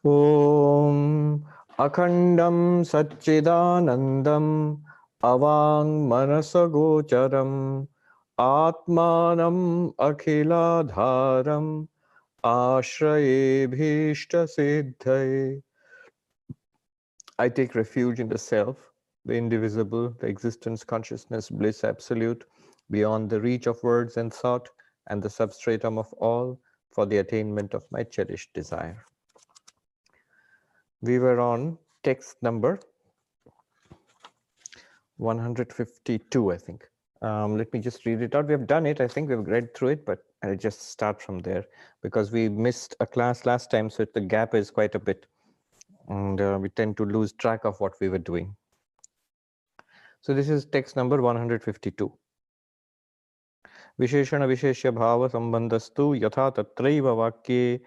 Om Akhandam Satchidanandam Avang Manasagocharam Atmanam Akhiladharam Ashraye Bhishta Siddhaye. I take refuge in the self, the indivisible, the existence, consciousness, bliss absolute, beyond the reach of words and thought, and the substratum of all, for the attainment of my cherished desire. We were on text number 152, I think. Let me just read it out. We have done it. I think we've read through it, but I'll just start from there because we missed a class last time, so the gap is quite a bit, and we tend to lose track of what we were doing. So this is text number 152. विशेषण विशेष्य भाव संबंधस्तु यथा तत्रैव वाक्ये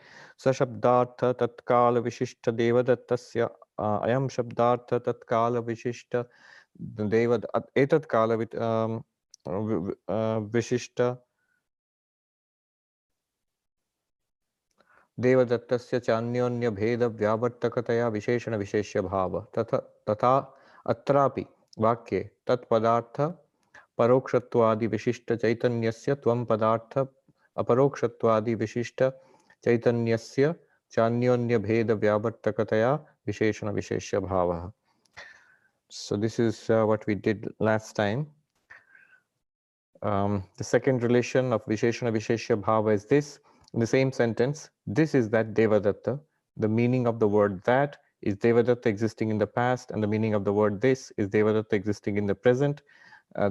सशब्दार्थ तत्काल विशिष्ट देवदत्तस्य अयं शब्दार्थ तत्काल विशिष्ट देव एतत् काल विशिष्ट देवदत्तस्य चान्योन्य भेद व्यावर्तकतया विशेषण विशेष्य भाव तथा अत्रापि वाक्ये तत्पदार्थ परोक्षत्वादि विशिष्ट चैतन्यस्य त्वं पदार्थ अपरोक्षत्वादि विशिष्ट चैतन्यस्य चान्योन्य भेद व्यावर्तकतया विशेषण विशेष्य भावः. So this is what we did last time. The second relation of Visheshana Visheshya Bhava is this. In the same sentence, this is that Devadatta. The meaning of the word that is Devadatta existing in the past, and the meaning of the word this is Devadatta existing in the present.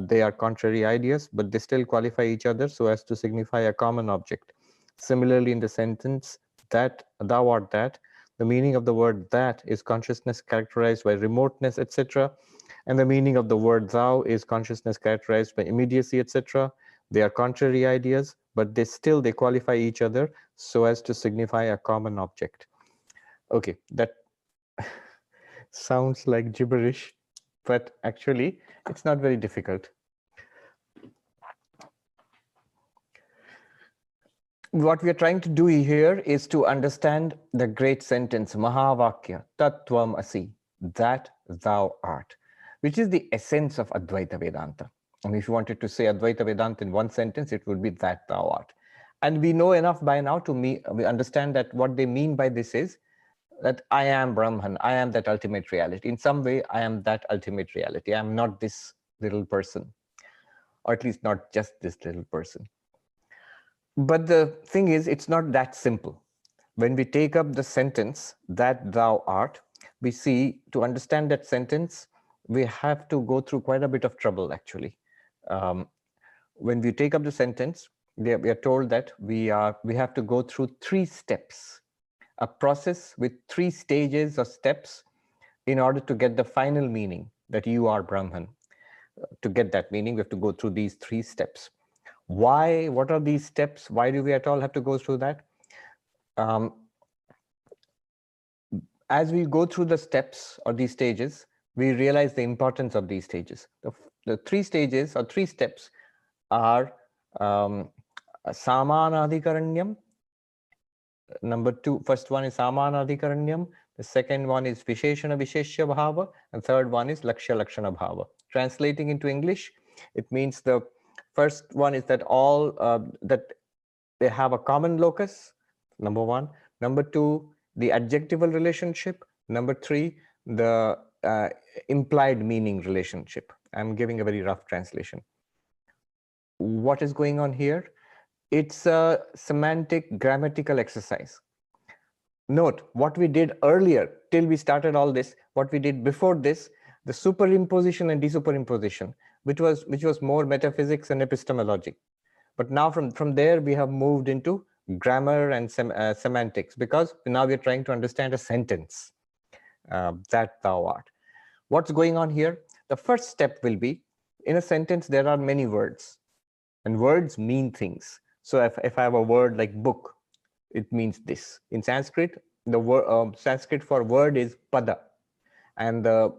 They are contrary ideas, but they still qualify each other so as to signify a common object. Similarly, in the sentence that thou art that, the meaning of the word that is consciousness characterized by remoteness, etc. And the meaning of the word thou is consciousness characterized by immediacy, etc. They are contrary ideas, but they qualify each other so as to signify a common object. Okay, that sounds like gibberish, but actually it's not very difficult. What we are trying to do here is to understand the great sentence, Mahavakya, Tattvam Asi, that thou art, which is the essence of Advaita Vedanta. And if you wanted to say Advaita Vedanta in one sentence, it would be that thou art. And we know enough by now to we understand that what they mean by this is that I am Brahman, I am that ultimate reality. In some way, I am that ultimate reality. I am not this little person, or at least not just this little person. But the thing is, it's not that simple. When we take up the sentence, that thou art, we see to understand that sentence, we have to go through quite a bit of trouble, actually. When we take up the sentence, we are told that we have to go through 3 steps, a process with 3 stages or steps in order to get the final meaning that you are Brahman. To get that meaning, we have to go through these 3 steps. Why? What are these steps? Why do we at all have to go through that? As we go through the steps or these stages, we realize the importance of these stages. The 3 stages or 3 steps are Samanadhikaranyam. Number 2, first one is Samanadhikaranyam. The second one is Visheshana Visheshya Bhava. And third one is Lakshya Lakshana Bhava. Translating into English, it means the first one is that all that they have a common locus, number 1. Number 2, the adjectival relationship. Number 3, the implied meaning relationship. I'm giving a very rough translation. What is going on here? It's a semantic grammatical exercise. Note what we did earlier till we started all this, what we did before this, the superimposition and desuperimpposition, which was more metaphysics and epistemology. But now from there we have moved into grammar and semantics, because now we're trying to understand a sentence, that thou art. What's going on here? The first step will be, in a sentence there are many words, and words mean things. So if I have a word like book, it means this. In Sanskrit, the word Sanskrit for word is pada, and the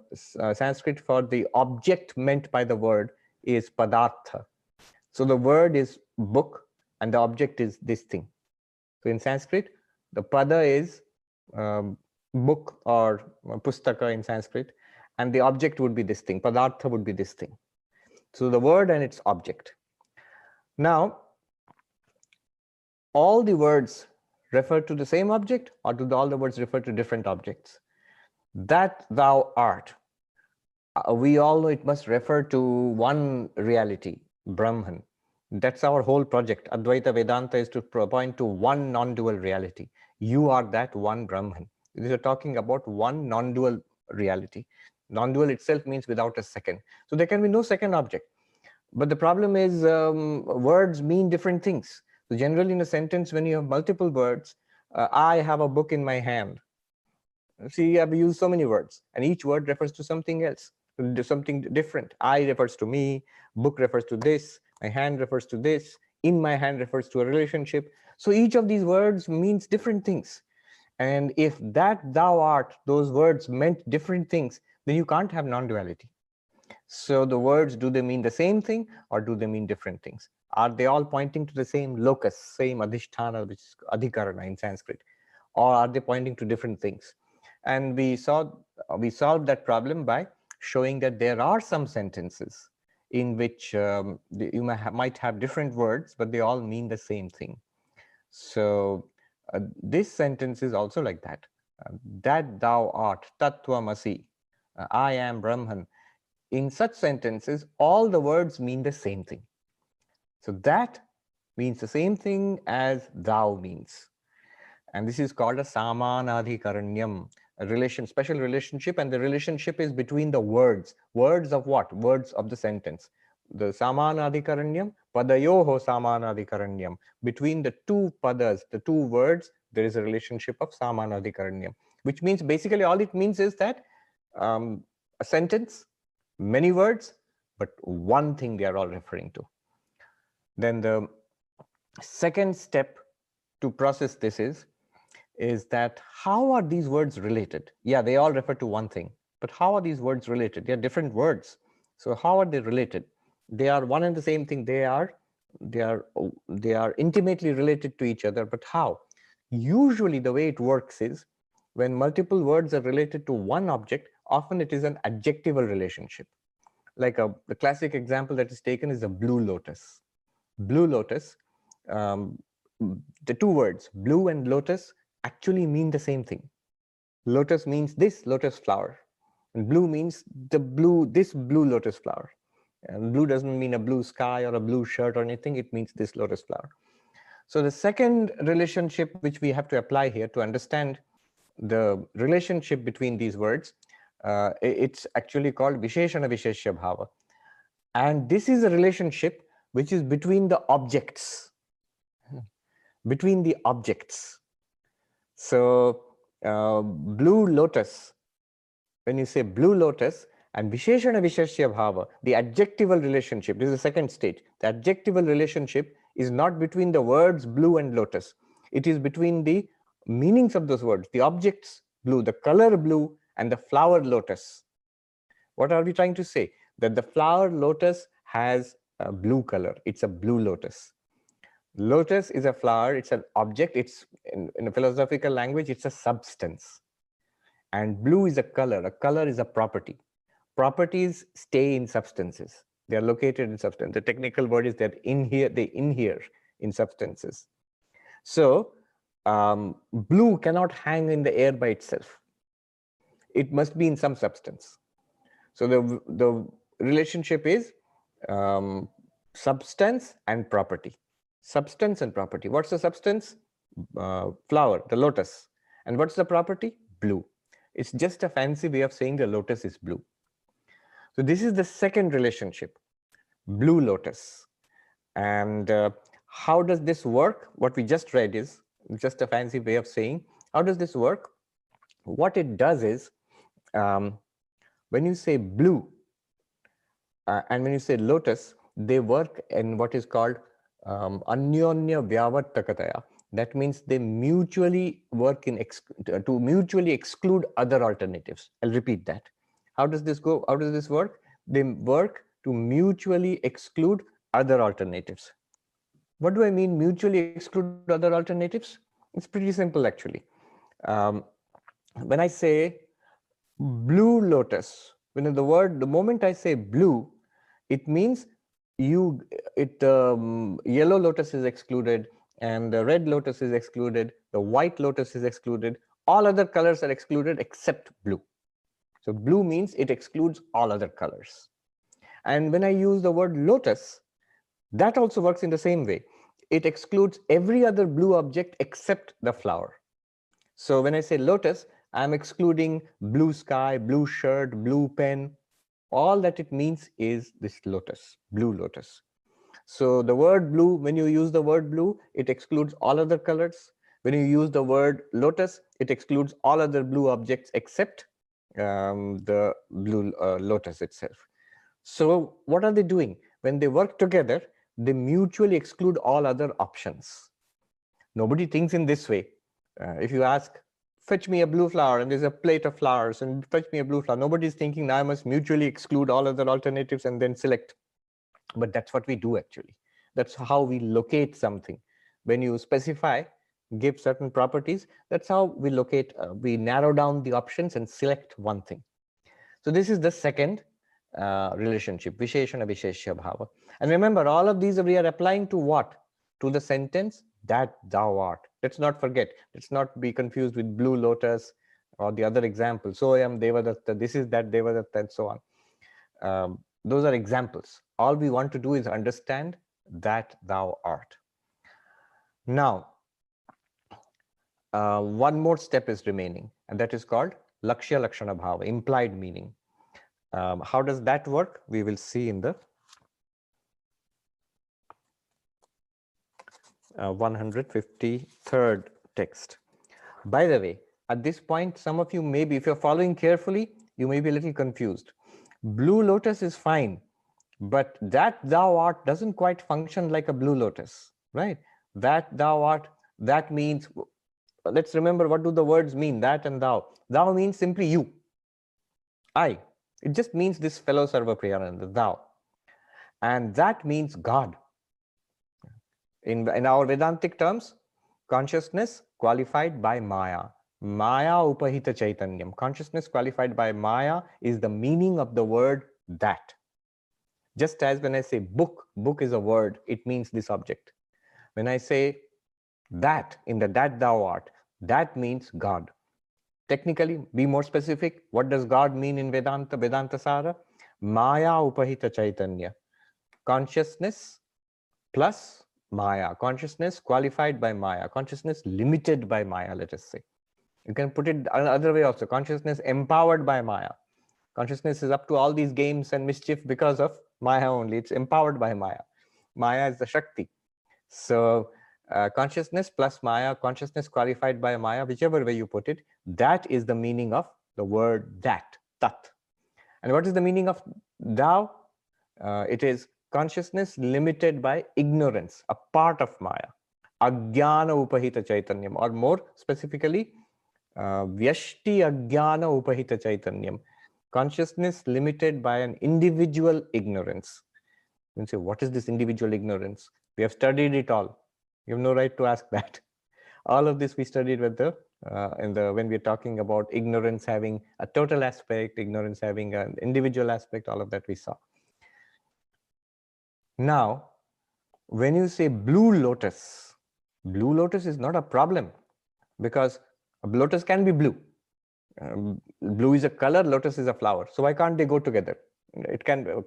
Sanskrit for the object meant by the word is padartha. So the word is book and the object is this thing. So in Sanskrit, the pada is book or pustaka in Sanskrit, and the object would be this thing, padartha would be this thing. So the word and its object. Now, all the words refer to the same object, or do all the words refer to different objects? That thou art. We all know it must refer to one reality, Brahman. That's our whole project. Advaita Vedanta is to point to one non-dual reality. You are that one Brahman. These are talking about one non-dual reality. Non-dual itself means without a second. So there can be no second object. But the problem is words mean different things. So generally in a sentence, when you have multiple words, I have a book in my hand. See, I've used so many words, and each word refers to something else, something different. I refers to me, book refers to this, my hand refers to this, in my hand refers to a relationship. So each of these words means different things. And if that thou art, those words meant different things, then you can't have non-duality. So the words, do they mean the same thing or do they mean different things? Are they all pointing to the same locus, same adhisthana, which is adhikarana in Sanskrit, or are they pointing to different things? And we solved that problem by showing that there are some sentences in which you might have different words, but they all mean the same thing. So this sentence is also like that. That thou art, tattvamasi, I am Brahman. In such sentences, all the words mean the same thing. So that means the same thing as thou means. And this is called a samanadhikaranyam, a special relationship, and the relationship is between the words. Words of what? Words of the sentence. The samanadhikaranyam, padayoho samanadhikaranyam. Between the two padas, the two words, there is a relationship of samanadhikaranyam, which means basically all it means is that a sentence, many words, but one thing they are all referring to. Then the second step to process this is that how are these words related? Yeah, they all refer to one thing, but how are these words related? They are different words. So how are they related? They are one and the same thing. They are intimately related to each other, but how? Usually the way it works is when multiple words are related to one object, often it is an adjectival relationship. Like the classic example that is taken is the blue lotus. Blue lotus, the two words blue and lotus actually mean the same thing. Lotus means this lotus flower, and blue means this blue lotus flower. And blue doesn't mean a blue sky or a blue shirt or anything, it means this lotus flower. So the second relationship which we have to apply here to understand the relationship between these words, it's actually called Visheshana Visheshya Bhava. And this is a relationship which is between the objects. Between the objects. So blue lotus, when you say blue lotus and Visheshana Visheshya Bhava, the adjectival relationship, this is the second stage. The adjectival relationship is not between the words blue and lotus. It is between the meanings of those words, the objects blue, the color blue, and the flower lotus. What are we trying to say? That the flower lotus has a blue color. It's a blue lotus. Lotus is a flower, it's an object, it's in a philosophical language, it's a substance. And blue is a color is a property. Properties stay in substances. They are located in substance. The technical word is that they inhere in substances. So blue cannot hang in the air by itself. It must be in some substance. So the relationship is substance and property. Substance and property. What's the substance? Flower, the lotus. And what's the property? Blue. It's just a fancy way of saying the lotus is blue. So this is the second relationship, blue lotus. And how does this work? What we just read is just a fancy way of saying, how does this work? What it does is, when you say blue and when you say lotus, they work in what is called anyonya vyavartakataya. That means they mutually work to mutually exclude other alternatives. I'll repeat that. How does this go? How does this work? They work to mutually exclude other alternatives. What do I mean mutually exclude other alternatives? It's pretty simple actually. when I say blue lotus, when the moment I say blue, it means yellow lotus is excluded, and the red lotus is excluded, the white lotus is excluded, all other colors are excluded except blue. So blue means it excludes all other colors. And when I use the word lotus, that also works in the same way. It excludes every other blue object except the flower. So when I say lotus, I'm excluding blue sky, blue shirt, blue pen. All that it means is this lotus, blue lotus. So the word blue, when you use the word blue, it excludes all other colors. When you use the word lotus, it excludes all other blue objects except the blue lotus itself. So what are they doing? When they work together, they mutually exclude all other options. Nobody thinks in this way. If you ask, fetch me a blue flower, and there's a plate of flowers, and fetch me a blue flower, nobody's thinking, now I must mutually exclude all other alternatives and then select. But that's what we do actually. That's how we locate something. When you specify, give certain properties, that's how we locate, we narrow down the options and select one thing. So this is the second relationship, Visheshana Visheshya Bhava. And remember, all of these we are applying to what? To the sentence, that thou art. Let's not forget, let's not be confused with blue lotus or the other example. So I am Devadatta, this is that Devadatta, and so on. Those are examples. All we want to do is understand that thou art. Now, one more step is remaining, and that is called Lakshya Lakshana Bhava, implied meaning. How does that work? We will see in the 153rd text. By the way, at this point, some of you may be, if you're following carefully, you may be a little confused. Blue lotus is fine, but that thou art doesn't quite function like a blue lotus, right? That thou art, that means, let's remember, what do the words mean, that and thou? Thou means simply you, I. It just means this fellow Sarva Priyananda, thou. And that means God. In our Vedantic terms, consciousness qualified by Maya. Maya upahita chaitanyam. Consciousness qualified by Maya is the meaning of the word that. Just as when I say book, book is a word, it means this object. When I say that, in the that thou art, that means God. Technically, be more specific, what does God mean in Vedanta, Vedanta Sara? Maya upahita chaitanya. Consciousness plus Maya, consciousness qualified by Maya, consciousness limited by Maya, let us say. You can put it another way also, consciousness empowered by Maya. Consciousness is up to all these games and mischief because of Maya only. It's empowered by Maya. Maya is the Shakti. So consciousness plus Maya, consciousness qualified by Maya, whichever way you put it, that is the meaning of the word that, tat. And what is the meaning of thou? It is consciousness limited by ignorance, a part of Maya. Ajnana upahita chaitanyam, or more specifically, vyashti ajnana upahita chaitanyam. Consciousness limited by an individual ignorance. You can say, what is this individual ignorance? We have studied it all. You have no right to ask that. All of this we studied with the when we're talking about ignorance having a total aspect, ignorance having an individual aspect, all of that we saw. Now, when you say blue lotus is not a problem, because a lotus can be blue. Blue is a color, lotus is a flower. So why can't they go together? It can,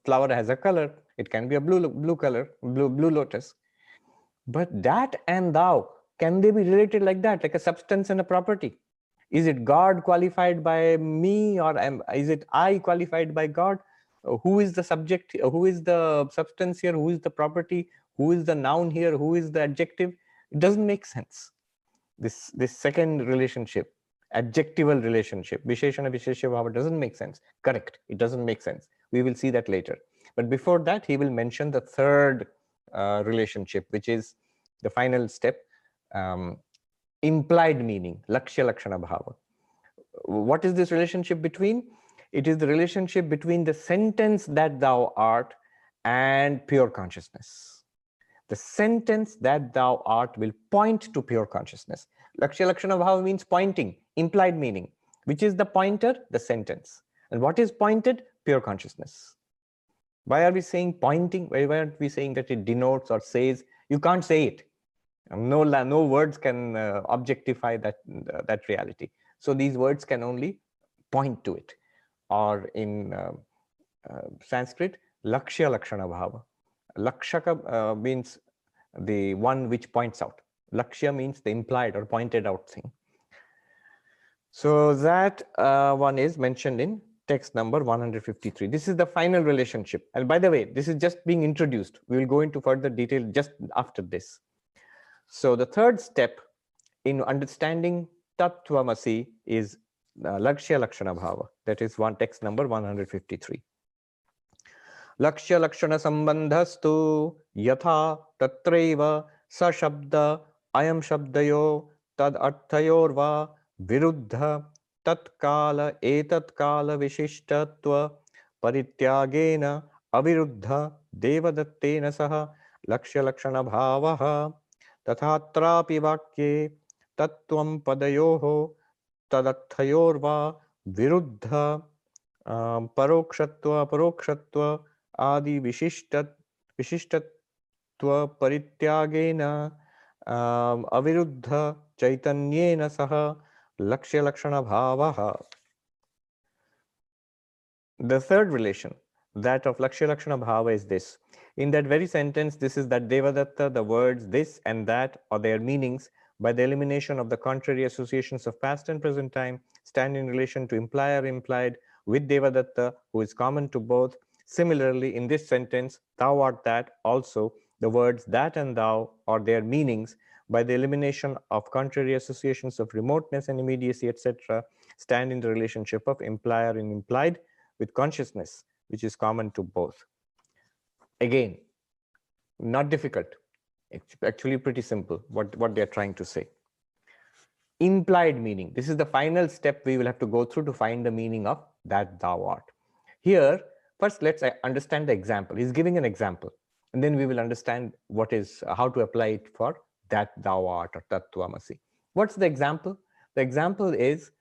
flower has a color, it can be a blue color, blue lotus. But that and thou, can they be related like that, like a substance and a property? Is it God qualified by me, or is it I qualified by God? Who is the subject? Who is the substance here? Who is the property? Who is the noun here? Who is the adjective? It doesn't make sense. This second relationship, adjectival relationship, Visheshana Visheshya Bhava, doesn't make sense. Correct, it doesn't make sense. We will see that later. But before that, he will mention the third relationship, which is the final step, implied meaning, Lakshya Lakshana Bhava. What is this relationship between? It is the relationship between the sentence that thou art and pure consciousness. The sentence that thou art will point to pure consciousness. Lakshya Lakshana Bhava means pointing, implied meaning. Which is the pointer? The sentence. And what is pointed? Pure consciousness. Why are we saying pointing? Why aren't we saying that it denotes or says? You can't say it. No words can objectify that reality. So these words can only point to it. Or in Sanskrit, Lakshya Lakshana Bhava. Lakshaka means the one which points out. Lakshya means the implied or pointed out thing. So that one is mentioned in text number 153. This is the final relationship. And by the way, this is just being introduced. We will go into further detail just after this. So the third step in understanding Tattvamasi is Lakshya Lakshana Bhava. That is one text number 153. Lakshya Lakshana Sambandhastu Yatha Tatraiva Sa Shabda Ayam Shabdayo Tad Arthayorva Viruddha Tatkala Etatkala Vishishtatva Parityagena Aviruddha Devadattena Saha Lakshya Lakshana Bhavaha Tathatrapi Vakye Tattvam Padayoho Tadathayorva Viruddha Parokshatva Parokshatva Adi Vishishtatva Parityagena Aviruddha Chaitanyena Saha Lakshya Lakshana Bhavaha. The third relation, that of Lakshya Lakshana Bhava, is this. In that very sentence, this is that Devadatta, the words this and that or their meanings, by the elimination of the contrary associations of past and present time, stand in relation to imply or implied with Devadatta, who is common to both. Similarly, in this sentence, thou art that, also, the words that and thou or their meanings, by the elimination of contrary associations of remoteness and immediacy, etc., stand in the relationship of implier and implied with consciousness, which is common to both. Again, not difficult. It's actually pretty simple what they're trying to say. Implied meaning. This is the final step we will have to go through to find the meaning of that thou art. Here, first let's understand the example. He's giving an example, and then we will understand what is how to apply it for that thou art or Tattvamasi. What's the example? The example is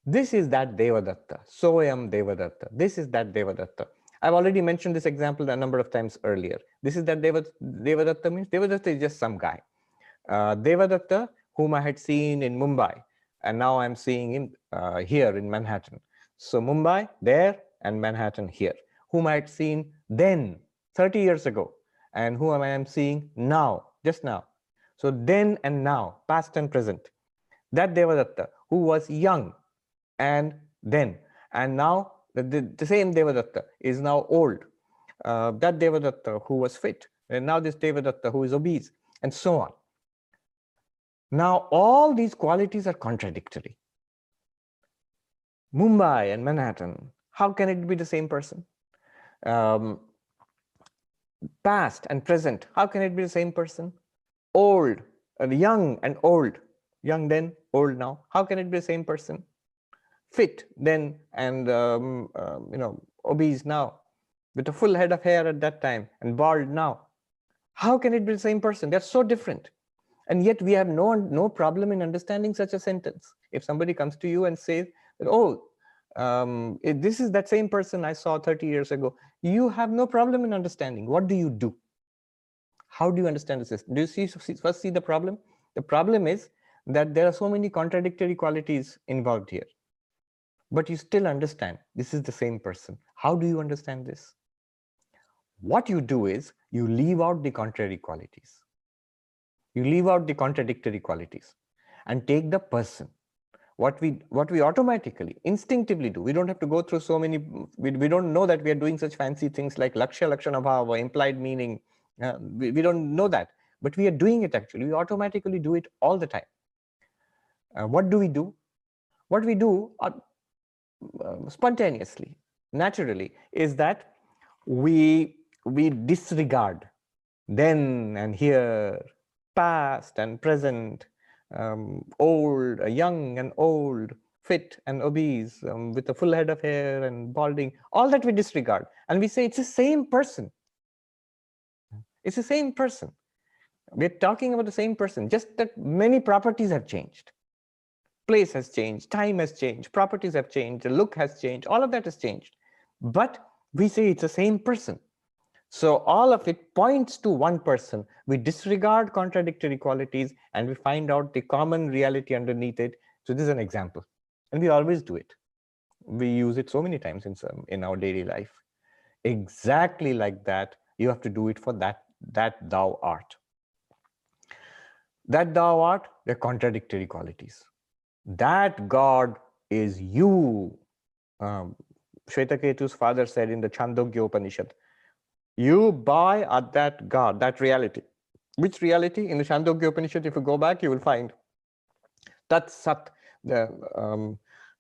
this is that Devadatta. Soyam Devadatta. This is that Devadatta. I've already mentioned this example a number of times earlier. This is that Devadatta means Devadatta is just some guy. Devadatta, whom I had seen in Mumbai, and now I'm seeing him here in Manhattan. So Mumbai there and Manhattan here, whom I had seen then 30 years ago, and whom I am seeing now, just now. So then and now, past and present. That Devadatta, who was young and then, and now the same Devadatta is now old. That Devadatta who was fit, and now this Devadatta who is obese, and so on. Now, all these qualities are contradictory. Mumbai and Manhattan, how can it be the same person? Past and present, how can it be the same person? Old, young and old, young then, old now, how can it be the same person? Fit then and obese now, with a full head of hair at that time and bald now. How can it be the same person? They're so different. And yet we have no problem in understanding such a sentence. If somebody comes to you and says, oh, this is that same person I saw 30 years ago, you have no problem in understanding. What do you do? How do you understand the system? Do you first see the problem? The problem is that there are so many contradictory qualities involved here. But you still understand this is the same person. How do you understand this? What you do is you leave out the contrary qualities. You leave out the contradictory qualities and take the person. What we automatically, instinctively do, we don't have to go through so many, we don't know that we are doing such fancy things like Lakshya Lakshana Bhava, implied meaning. We don't know that, but we are doing it actually. We automatically do it all the time. What do we do? What we do spontaneously, naturally, is that we disregard then and here, past and present, old, young and old, fit and obese, with a full head of hair and balding, all that we disregard. And we say it's the same person. It's the same person. We're talking about the same person, just that many properties have changed. Place has changed, time has changed, properties have changed, the look has changed, all of that has changed. But we say it's the same person. So all of it points to one person. We disregard contradictory qualities and we find out the common reality underneath it. So this is an example. And we always do it. We use it so many times in our daily life. Exactly like that, you have to do it for that thou art. That thou art, they're contradictory qualities. That God is you. Shvetaketu's father said in the Chandogya Upanishad, you buy at that God, that reality. Which reality? In the Chandogya Upanishad, if you go back, you will find Tat Sat, the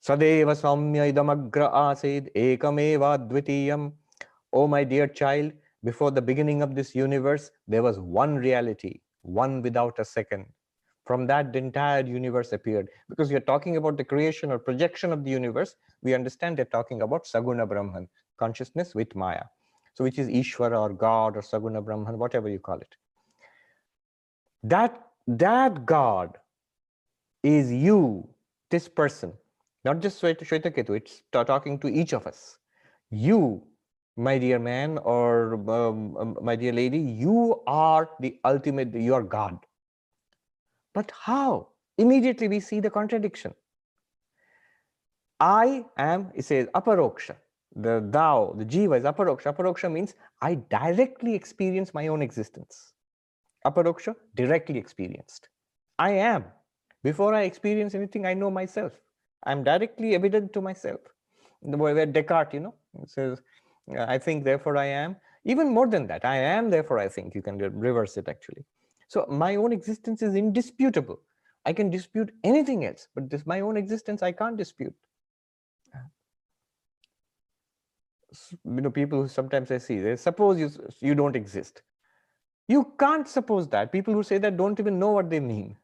Sadeva Samya Idamagra Asid Ekameva Dvitiyam. Oh, my dear child, before the beginning of this universe, there was one reality, one without a second. From that, the entire universe appeared. Because we are talking about the creation or projection of the universe, we understand they're talking about Saguna Brahman, consciousness with Maya. So which is Ishvara or God or Saguna Brahman, whatever you call it. That God is you, this person, not just Shvetaketu, it's talking to each of us. You, my dear man or my dear lady, you are the ultimate, you are God. But how? Immediately we see the contradiction. I am, it says, aparoksha. The thou, the jiva is aparoksha. Aparoksha means I directly experience my own existence. Aparoksha, directly experienced. I am. Before I experience anything, I know myself. I'm directly evident to myself. Where Descartes, it says, I think, therefore I am. Even more than that, I am, therefore I think. You can reverse it actually. So my own existence is indisputable. I can dispute anything else, but this my own existence I can't dispute. People who sometimes I see, they suppose you don't exist. You can't suppose that. People who say that don't even know what they mean.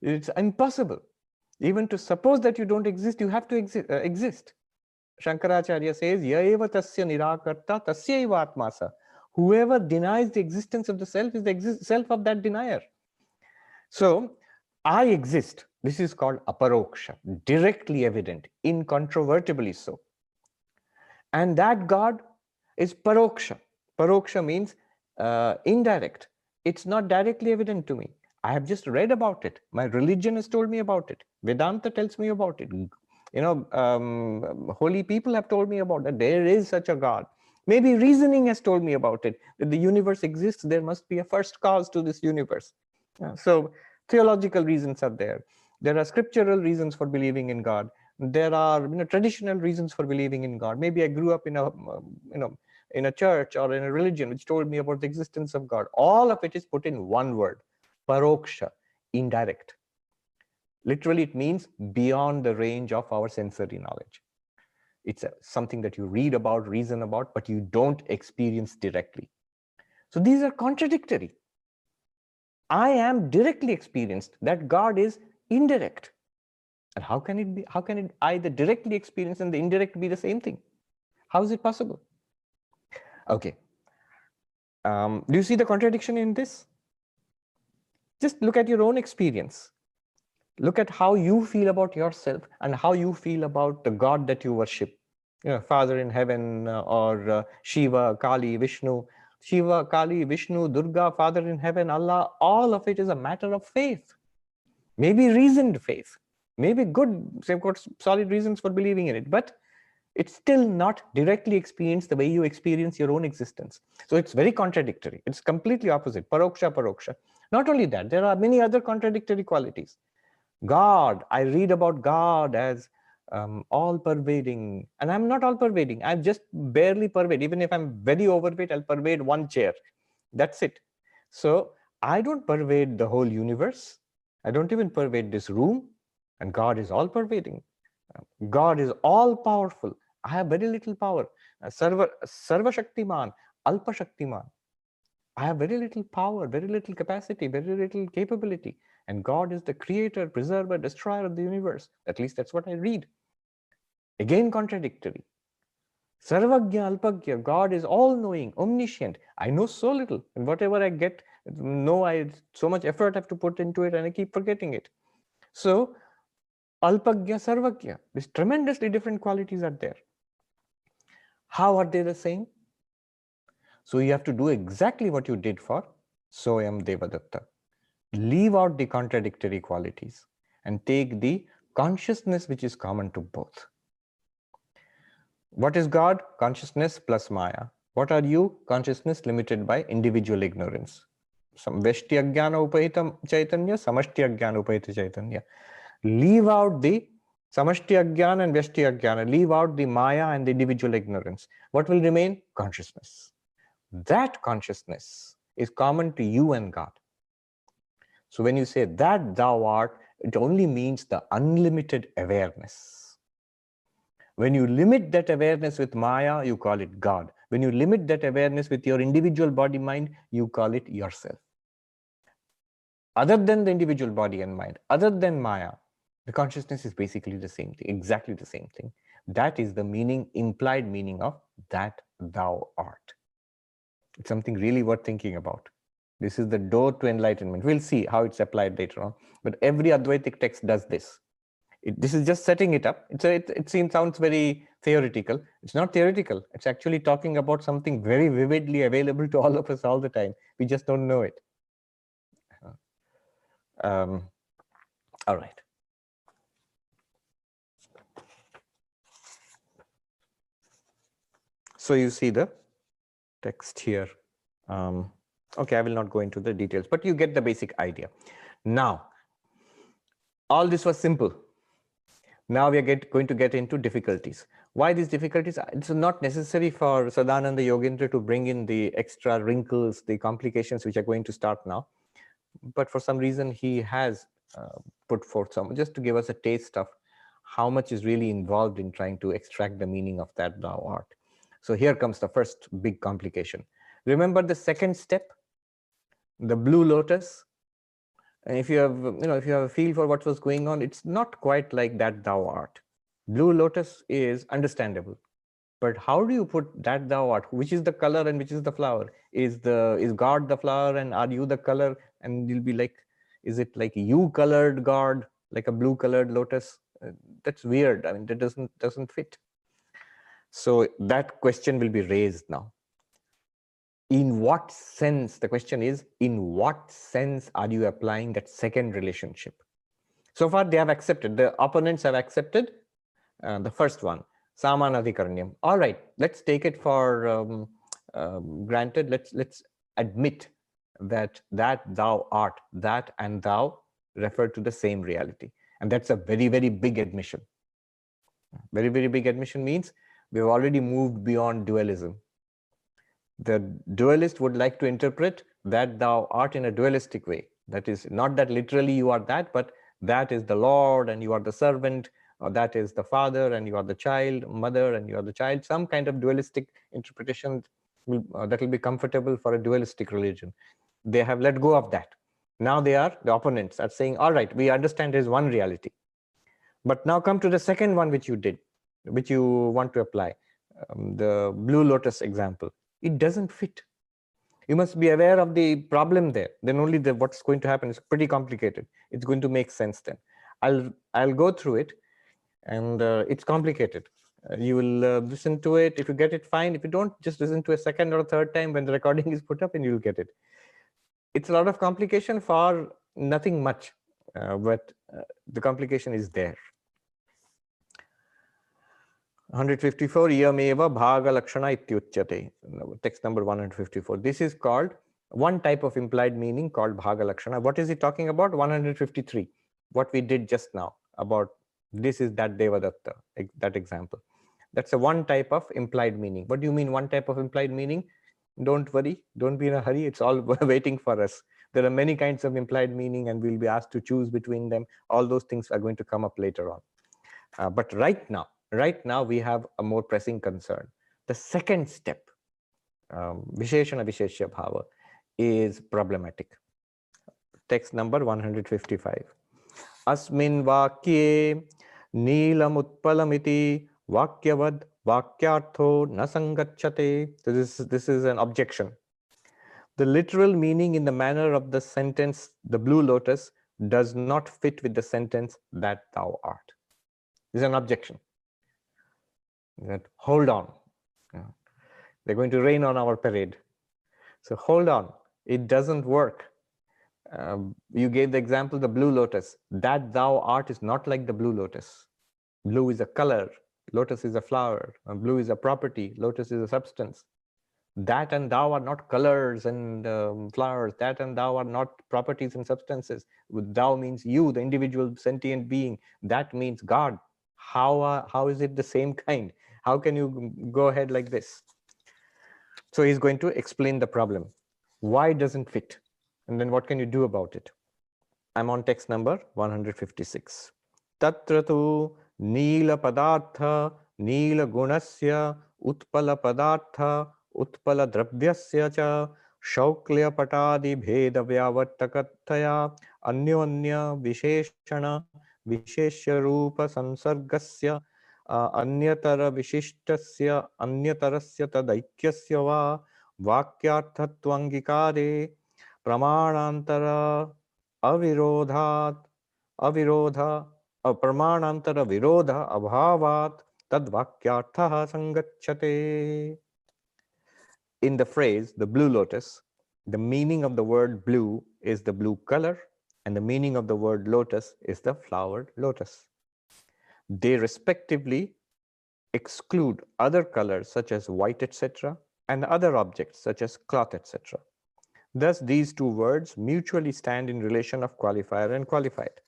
It's impossible. Even to suppose that you don't exist, you have to exist. Shankaracharya says, Yaeva tasya nirakarta tasyaiva atmasa. Whoever denies the existence of the self is the self of that denier. So, I exist. This is called aparoksha, directly evident, incontrovertibly so. And that God is paroksha. Paroksha means indirect. It's not directly evident to me. I have just read about it. My religion has told me about it. Vedanta tells me about it. Holy people have told me about that. There is such a God. Maybe reasoning has told me about it. That the universe exists, there must be a first cause to this universe. So theological reasons are there. There are scriptural reasons for believing in God. There are traditional reasons for believing in God. Maybe I grew up in a in a church or in a religion which told me about the existence of God. All of it is put in one word, paroksha, indirect. Literally, it means beyond the range of our sensory knowledge. It's something that you read about, reason about, but you don't experience directly. So these are contradictory. I am directly experienced. That God is indirect. And how can it be? How can it either directly experience and the indirect be the same thing? How is it possible? Okay. Do you see the contradiction in this? Just look at your own experience. Look at how you feel about yourself and how you feel about the God that you worship. Father in heaven or Shiva, Kali, Vishnu. Shiva, Kali, Vishnu, Durga, Father in heaven, Allah, all of it is a matter of faith. Maybe reasoned faith. Maybe good, they've got solid reasons for believing in it, but it's still not directly experienced the way you experience your own existence. So it's very contradictory. It's completely opposite. Paroksha, paroksha. Not only that, there are many other contradictory qualities. God, I read about God as all-pervading, and I'm not all-pervading. I'm just barely pervade. Even if I'm very overweight, I'll pervade one chair. That's it. So I don't pervade the whole universe. I don't even pervade this room, and God is all-pervading. God is all-powerful. I have very little power. Sarva Shaktiman, Alpa Shaktiman. I have very little power, very little capacity, very little capability. And God is the creator, preserver, destroyer of the universe. At least that's what I read. Again, contradictory. Sarvagya, Alpagya, God is all-knowing, omniscient. I know so little, and whatever I get, so much effort I have to put into it, and I keep forgetting it. So, Alpagya, Sarvagya, these tremendously different qualities are there. How are they the same? So you have to do exactly what you did for Soyam Devadatta. Leave out the contradictory qualities and take the consciousness which is common to both. What is God? Consciousness plus Maya. What are you? Consciousness limited by individual ignorance. Some Veshti Ajnana Upahita Chaitanya, Samashti Ajnana Upahita Chaitanya. Leave out the Samashti Ajnana and Veshti Ajnana. Leave out the Maya and the individual ignorance. What will remain? Consciousness. That consciousness is common to you and God. So when you say that thou art, it only means the unlimited awareness. When you limit that awareness with Maya, you call it God. When you limit that awareness with your individual body mind, you call it yourself. Other than the individual body and mind, other than Maya, the consciousness is basically the same thing, exactly the same thing. That is the meaning, implied meaning of that thou art. It's something really worth thinking about. This is the door to enlightenment. We'll see how it's applied later on. But every Advaitic text does this. This is just setting it up. It sounds very theoretical. It's not theoretical. It's actually talking about something very vividly available to all of us all the time. We just don't know it. All right. So you see the text here. Okay, I will not go into the details, but you get the basic idea. Now, all this was simple. Now we are going to get into difficulties. Why these difficulties? It's not necessary for Sadananda Yogendra to bring in the extra wrinkles, the complications which are going to start now. But for some reason, he has put forth some, just to give us a taste of how much is really involved in trying to extract the meaning of that thou art. So here comes the first big complication. Remember the second step, the blue lotus? And if you have, if you have a feel for what was going on, it's not quite like that thou art. Blue lotus is understandable, but how do you put that thou art? Which is the color and which is the flower? Is God the flower and are you the color? And you'll be like, is it like you colored God, like a blue colored lotus? That's weird. I mean, that doesn't fit. So that question will be raised now. In what sense, the question is, in what sense are you applying that second relationship? So far they have accepted, the opponents have accepted the first one, Samanadhikaranyam. All right, let's take it for granted. Let's admit that thou art, that and thou refer to the same reality. And that's a very, very big admission. Very, very big admission means we've already moved beyond dualism. The dualist would like to interpret that thou art in a dualistic way. That is not that literally you are that, but that is the Lord and you are the servant, or that is the father and you are the child, mother and you are the child. Some kind of dualistic interpretation that will be comfortable for a dualistic religion. They have let go of that. Now the opponents are saying, all right, we understand there is one reality. But now come to the second one which you did, which you want to apply, the blue lotus example. It doesn't fit. You must be aware of the problem there. Then only what's going to happen is pretty complicated. It's going to make sense then. I'll go through it, and it's complicated. You will listen to it. If you get it, fine. If you don't, just listen to a second or a third time when the recording is put up, and you'll get it. It's a lot of complication for nothing much, but the complication is there. 154, Iyameva Bhaga Lakshana Ityuchyate, text number 154. This is called one type of implied meaning called Bhaga Lakshana. What is it talking about? 153, what we did just now about this is that Devadatta, that example. That's a one type of implied meaning. What do you mean one type of implied meaning? Don't worry, don't be in a hurry, it's all waiting for us. There are many kinds of implied meaning and we'll be asked to choose between them. All those things are going to come up later on. But right now we have a more pressing concern. The second step, Visheshana Visheshya Bhava, is problematic. Text number 155. Asmin vakye neelam utpalamiti vakyavad Vakyartho na sangacchate. So this is an objection. The literal meaning in the manner of the sentence, the blue lotus, does not fit with the sentence that thou art. This is an objection. That hold on. They're going to rain on our parade. So hold on. It doesn't work. You gave the example, the blue lotus. That thou art is not like the blue lotus. Blue is a color. Lotus is a flower. Blue is a property. Lotus is a substance. That and thou are not colors and flowers. That and thou are not properties and substances. Thou means you, the individual sentient being. That means God. How is it the same kind? How can you go ahead like this? So he's going to explain the problem. Why doesn't fit? And then what can you do about it? I'm on text number 156. Tatra tu nila padartha nila gunasya utpala padartha utpala dravyasya cha shauklya patadi bheda vyavartakathaya anyanya visheshana visheshya rupa samsargasya anyatara vishishtasya anyatarasya tadaikyasya va vakyarthatvangikare pramanantara avirodhat avirodha pramanantara virodha abhavat tadvakyartha sangacchate. In the phrase the blue lotus, the meaning of the word blue is the blue color, and the meaning of the word lotus is the flowered lotus. They respectively exclude other colors such as white, etc., and other objects such as cloth, etc. Thus, these two words mutually stand in relation of qualifier and qualified.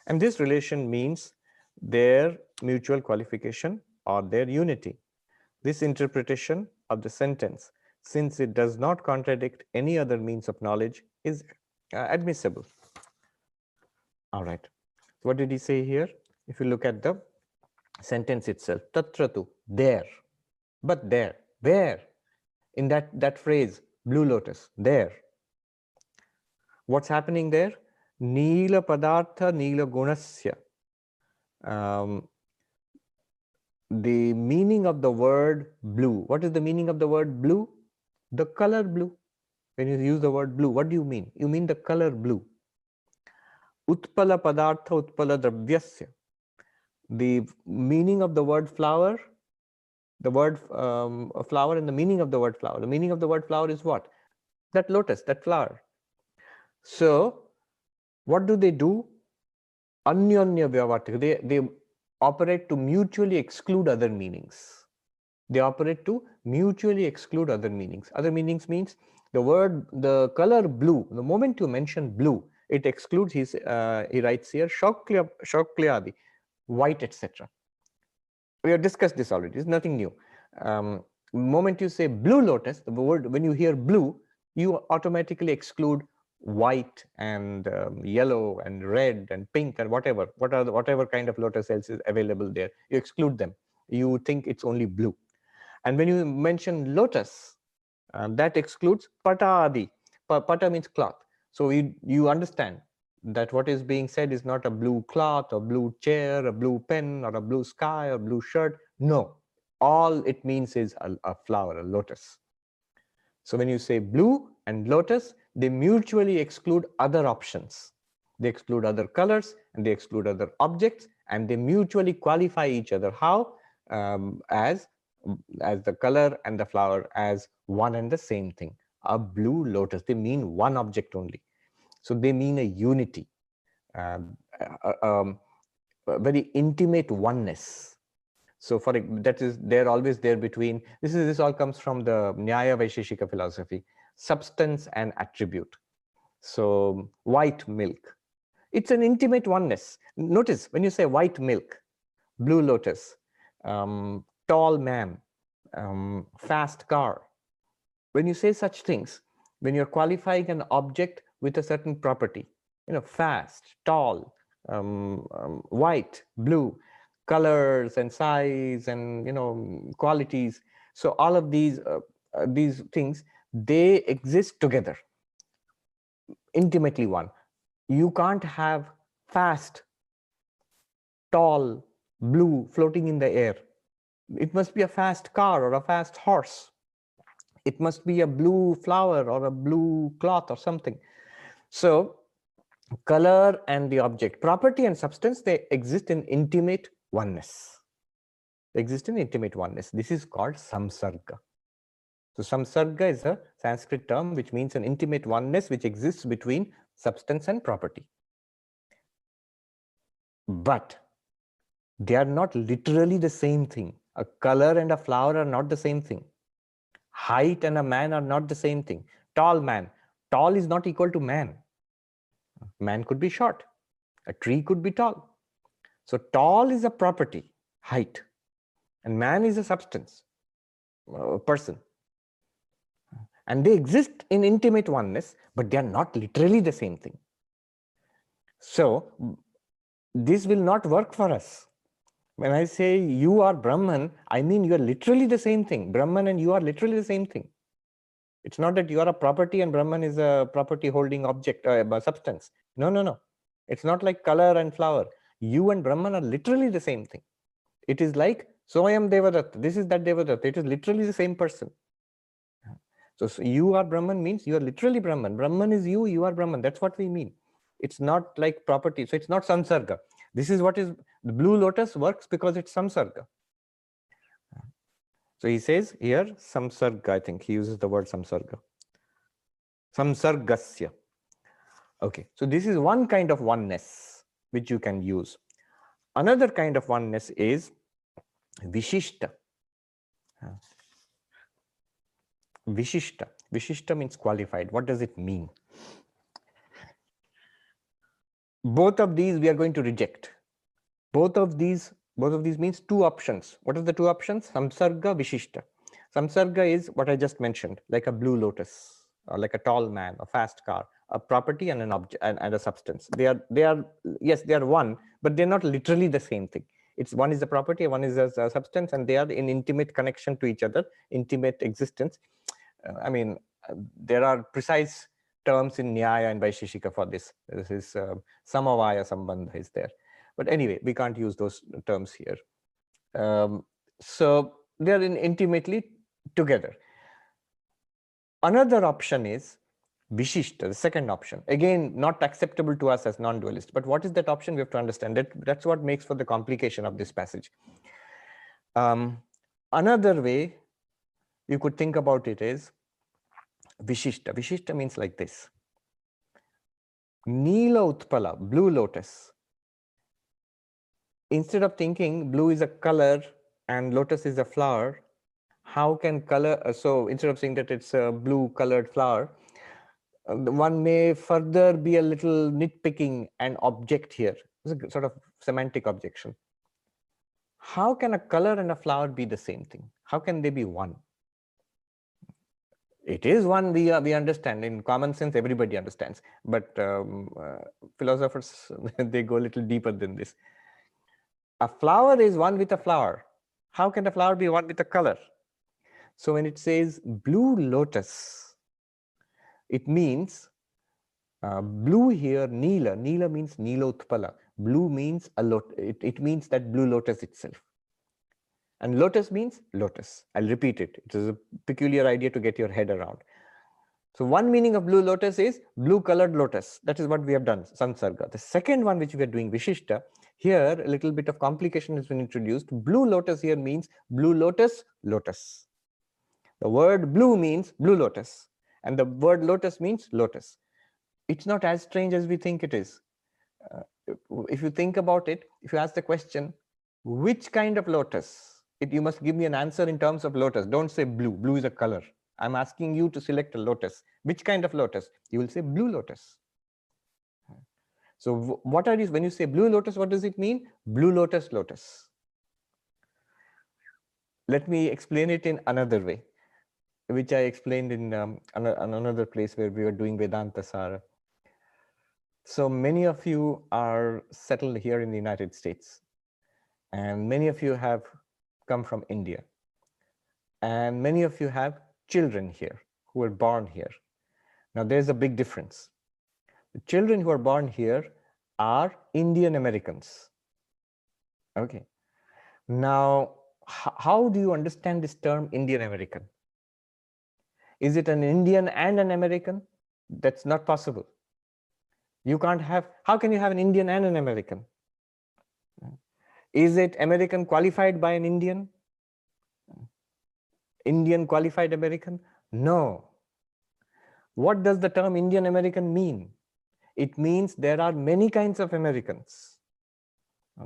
And this relation means their mutual qualification or their unity. This interpretation of the sentence, since it does not contradict any other means of knowledge, is admissible. All right. What did he say here? If you look at the sentence itself, tatratu, there, but there, where? In that phrase, blue lotus, there. What's happening there? Nila padartha nila gunasya. The meaning of the word blue. What is the meaning of the word blue? The color blue. When you use the word blue, what do you mean? You mean the color blue. Utpala padartha utpala dravyasya. The meaning of the word flower, the word flower and the meaning of the word flower. The meaning of the word flower is what? That lotus, that flower. So, what do? Anyanya vyavartika. They operate to mutually exclude other meanings. They operate to mutually exclude other meanings. Other meanings means the color blue. The moment you mention blue, it excludes he writes here, shauklyadi, white, etc. We have discussed this already. It's nothing new. Moment you say blue lotus, the word, when you hear blue, you automatically exclude white and yellow and red and pink and whatever kind of lotus else is available there. You exclude them. You think it's only blue. And when you mention lotus, that excludes patadi. Pata means cloth. So you understand that what is being said is not a blue cloth or blue chair, a blue pen or a blue sky or blue shirt. No, all it means is a flower, a lotus. So when you say blue and lotus, they mutually exclude other options. They exclude other colors and they exclude other objects, and they mutually qualify each other. How? As the color and the flower as one and the same thing. A blue lotus, they mean one object only. So they mean a unity, a very intimate oneness. So that is they're always there between. This all comes from the Nyaya Vaisheshika philosophy, substance and attribute. So white milk, it's an intimate oneness. Notice when you say white milk, blue lotus, tall man, fast car. When you say such things, when you're qualifying an object with a certain property, fast, tall, white, blue, colors and size and qualities. So all of these things, they exist together, intimately one. You can't have fast, tall, blue floating in the air. It must be a fast car or a fast horse. It must be a blue flower or a blue cloth or something. So color and the object, property and substance, they exist in intimate oneness. They exist in intimate oneness. This is called samsarga. So samsarga is a Sanskrit term which means an intimate oneness which exists between substance and property. But they are not literally the same thing. A color and a flower are not the same thing. Height and a man are not the same thing. Tall man. Tall is not equal to man. Man could be short. A tree could be tall. So tall is a property, height. And man is a substance, a person. And they exist in intimate oneness, but they are not literally the same thing. So this will not work for us. When I say you are Brahman, I mean you are literally the same thing. Brahman and you are literally the same thing. It's not that you are a property and Brahman is a property holding object or a substance. No, no, no. It's not like color and flower. You and Brahman are literally the same thing. It is like, so I am Devadatta, this is that Devadatta. It is literally the same person. So you are Brahman means you are literally Brahman. Brahman is you, you are Brahman. That's what we mean. It's not like property. So it's not samsarga. This is what is, the blue lotus works because it's samsarga. So he says here, samsarga, I think he uses the word samsarga. Samsargasya. Okay, so this is one kind of oneness which you can use. Another kind of oneness is Vishishta. Vishishta. Vishishta means qualified. What does it mean? Both of these we are going to reject. Both of these means two options. What are the two options? Samsarga, Vishishta. Samsarga is what I just mentioned, like a blue lotus, or like a tall man, a fast car, a property and an object and a substance. They are yes, they are one, but they're not literally the same thing. It's one is a property, one is a substance, and they are in intimate connection to each other, intimate existence. I mean, there are precise terms in Nyaya and Vaisheshika for this. This is Samavaya Sambandha is there. But anyway, we can't use those terms here. So they are intimately together. Another option is Vishishta, the second option. Again, not acceptable to us as non-dualist. But what is that option? We have to understand that. That's what makes for the complication of this passage. Another way you could think about it is Vishishta. Vishishta means like this. Neela Utpala, blue lotus. Instead of thinking blue is a color and lotus is a flower, how can color, so instead of saying that it's a blue colored flower, one may further be a little nitpicking an object here. It's a sort of semantic objection. How can a color and a flower be the same thing? How can they be one? It is one, we understand. In common sense, everybody understands. But philosophers, they go a little deeper than this. A flower is one with a flower. How can a flower be one with a color? So when it says blue lotus, it means blue here, Neela. Neela means Neelotpala. Blue means a lot. It means that blue lotus itself. And lotus means lotus. I'll repeat it. It is a peculiar idea to get your head around. So one meaning of blue lotus is blue colored lotus. That is what we have done, samsarga. The second one which we are doing, Vishishta, here a little bit of complication has been introduced. Blue lotus here means blue lotus, lotus. The word blue means blue lotus. And the word lotus means lotus. It's not as strange as we think it is. If you think about it, if you ask the question, which kind of lotus? You must give me an answer in terms of lotus. Don't say blue. Blue is a color. I'm asking you to select a lotus. Which kind of lotus? You will say blue lotus. So what are these? When you say blue lotus, what does it mean? Blue lotus, lotus. Let me explain it in another way, which I explained in another place where we were doing Vedanta Sara. So many of you are settled here in the United States, and many of you have come from India, and many of you have children here who were born here. Now there's a big difference. The children who are born here are Indian Americans. Okay. Now, how do you understand this term Indian American? Is it an Indian and an American? That's not possible. You can't have, how can you have an Indian and an American? Is it American qualified by an Indian? Indian qualified American? No. What does the term Indian American mean? It means there are many kinds of Americans.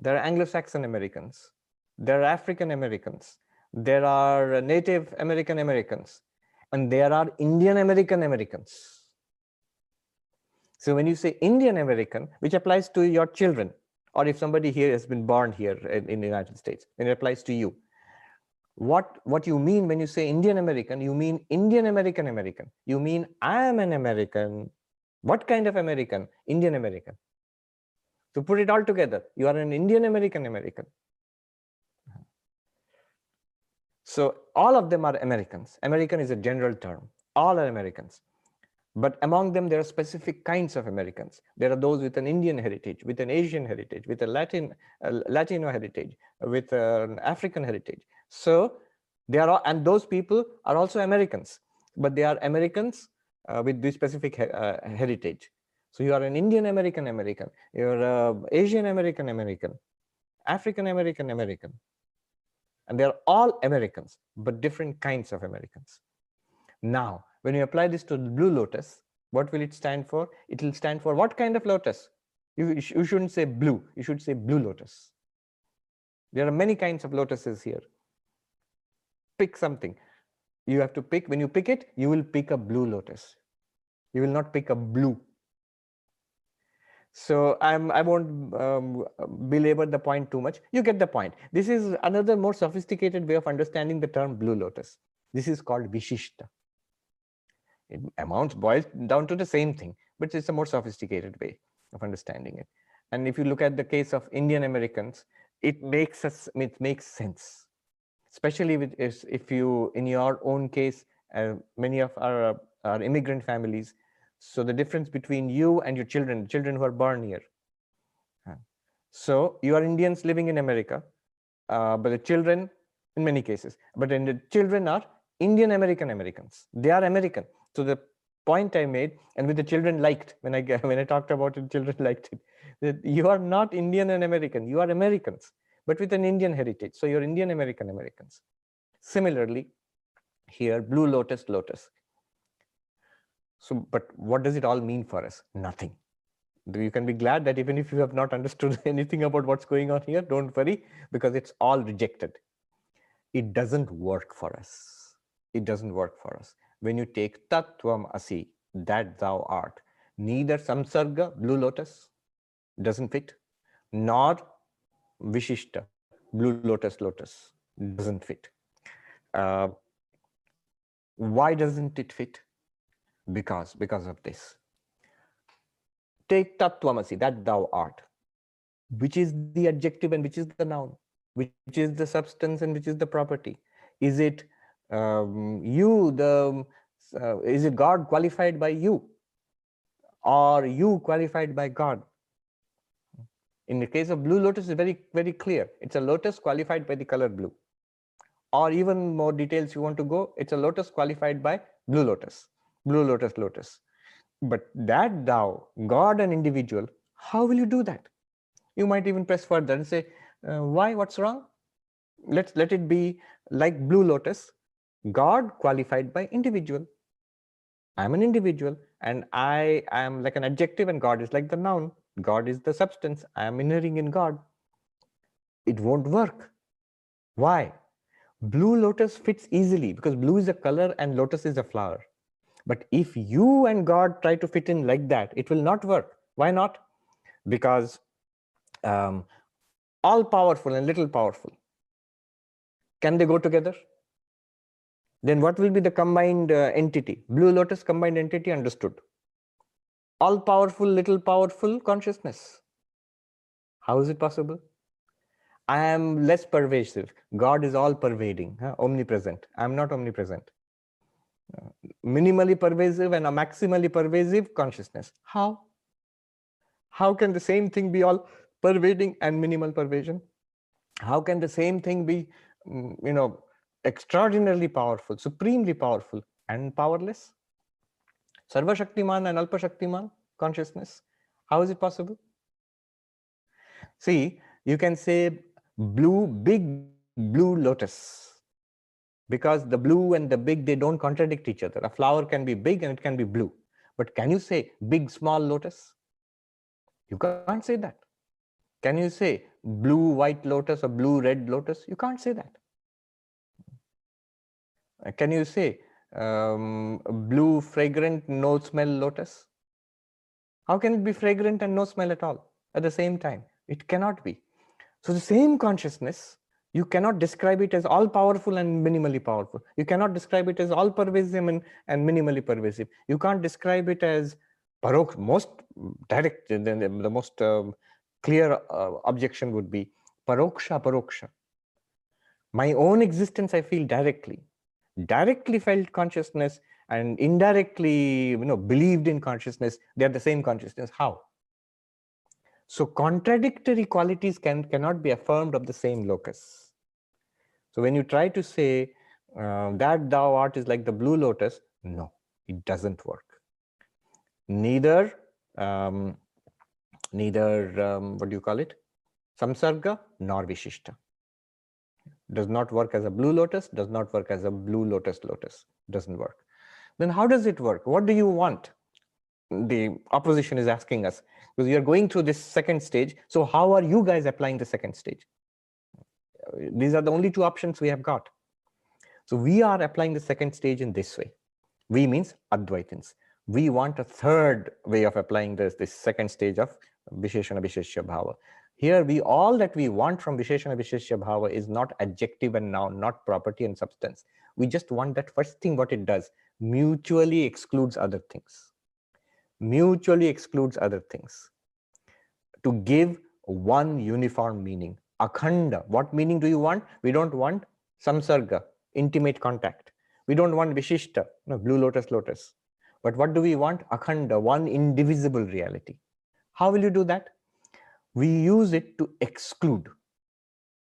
There are Anglo-Saxon Americans. There are African Americans. There are Native American Americans. And there are Indian American Americans. So when you say Indian American, which applies to your children, or if somebody here has been born here in the United States, then it applies to you. What you mean when you say Indian American, you mean Indian American American. You mean I am an American. What kind of American? Indian American. To put it all together, you are an Indian American American. So all of them are Americans. American is a general term. All are Americans. But among them, there are specific kinds of Americans. There are those with an Indian heritage, with an Asian heritage, with a Latino heritage, with an African heritage. So they are all, and those people are also Americans, but they are Americans with this specific heritage. So you are an Indian American American, you're Asian American American, African American American. And they're all Americans, but different kinds of Americans. Now, when you apply this to the Blue Lotus, what will it stand for? It will stand for what kind of lotus? You shouldn't say blue, you should say Blue Lotus. There are many kinds of lotuses here. Pick something. You have to pick, when you pick it, you will pick a Blue Lotus. You will not pick a blue. So I won't belabor the point too much. You get the point. This is another more sophisticated way of understanding the term Blue Lotus. This is called Vishishta. It boils down to the same thing, but it's a more sophisticated way of understanding it. And if you look at the case of Indian Americans, it makes sense, especially with if you, in your own case, many of our immigrant families. So the difference between you and your children who are born here. So you are Indians living in America, but the children, in many cases, but then the children are Indian American Americans. They are American. So the point I made, and with the children liked, when I talked about it, children liked it, that you are not Indian and American, you are Americans, but with an Indian heritage. So you're Indian American Americans. Similarly, here, Blue Lotus, Lotus. So, but what does it all mean for us? Nothing. You can be glad that even if you have not understood anything about what's going on here, don't worry, because it's all rejected. It doesn't work for us. It doesn't work for us. When you take Tattvam Asi, that thou art, neither Samsarga, Blue Lotus, doesn't fit, nor Vishishta, Blue Lotus, Lotus, doesn't fit. Why doesn't it fit? Because of this. Take Tattvamasi, that thou art, which is the adjective and which is the noun, which is the substance and which is the property. Is it is it God qualified by you, or you qualified by God? In the case of Blue Lotus, it's very, very clear. It's a lotus qualified by the color blue. Or even more details you want to go, it's a lotus qualified by Blue Lotus. Blue Lotus, Lotus. But that thou, God and individual, how will you do that? You might even press further and say, why? What's wrong? Let it be like Blue Lotus, God qualified by individual. I'm an individual, and I am like an adjective, and God is like the noun. God is the substance. I am inhering in God. It won't work. Why? Blue Lotus fits easily because blue is a color and lotus is a flower. But if you and God try to fit in like that, it will not work. Why not? Because all powerful and little powerful, can they go together? Then what will be the combined entity? Blue Lotus combined entity, understood. All powerful, little powerful consciousness. How is it possible? I am less pervasive. God is all pervading, omnipresent. I am not omnipresent. Minimally pervasive and a maximally pervasive consciousness. How? How can the same thing be all pervading and minimal pervasion? How can the same thing be extraordinarily powerful, supremely powerful, and powerless? Sarva Shaktiman and Alpa Shaktiman consciousness. How is it possible? See, you can say big blue lotus, because the blue and the big, they don't contradict each other. A flower can be big and it can be blue. But can you say big small lotus? You can't say that. Can you say blue white lotus or blue red lotus? You can't say that. Can you say blue fragrant no smell lotus? How can it be fragrant and no smell at all at the same time? It cannot be. So the same consciousness, you cannot describe it as all powerful and minimally powerful. You cannot describe it as all pervasive and minimally pervasive. You can't describe it as paroksh. Most direct, the most clear objection would be paroksha, paroksha. My own existence I feel directly. Directly felt consciousness and indirectly believed in consciousness, they are the same consciousness. How? So contradictory qualities cannot be affirmed of the same locus. So when you try to say that thou art is like the blue lotus, no, it doesn't work. Neither what do you call it, samsarga nor vishishta. Does not work as a blue lotus, does not work as a blue lotus, doesn't work. Then how does it work? What do you want? The opposition is asking us, because we are going through this second stage. So how are you guys applying the second stage? These are the only two options we have got. So we are applying the second stage in this way. We means Advaitins. We want a third way of applying this second stage of Visheshana Visheshya Bhava. Here all that we want from Visheshana Visheshya Bhava is not adjective and noun, not property and substance. We just want that first thing. What it does, mutually excludes other things. Mutually excludes other things to give one uniform meaning. Akhanda. What meaning do you want? We don't want samsarga, intimate contact. We don't want vishishta, blue lotus. But what do we want? Akhanda, one indivisible reality. How will you do that? We use it to exclude.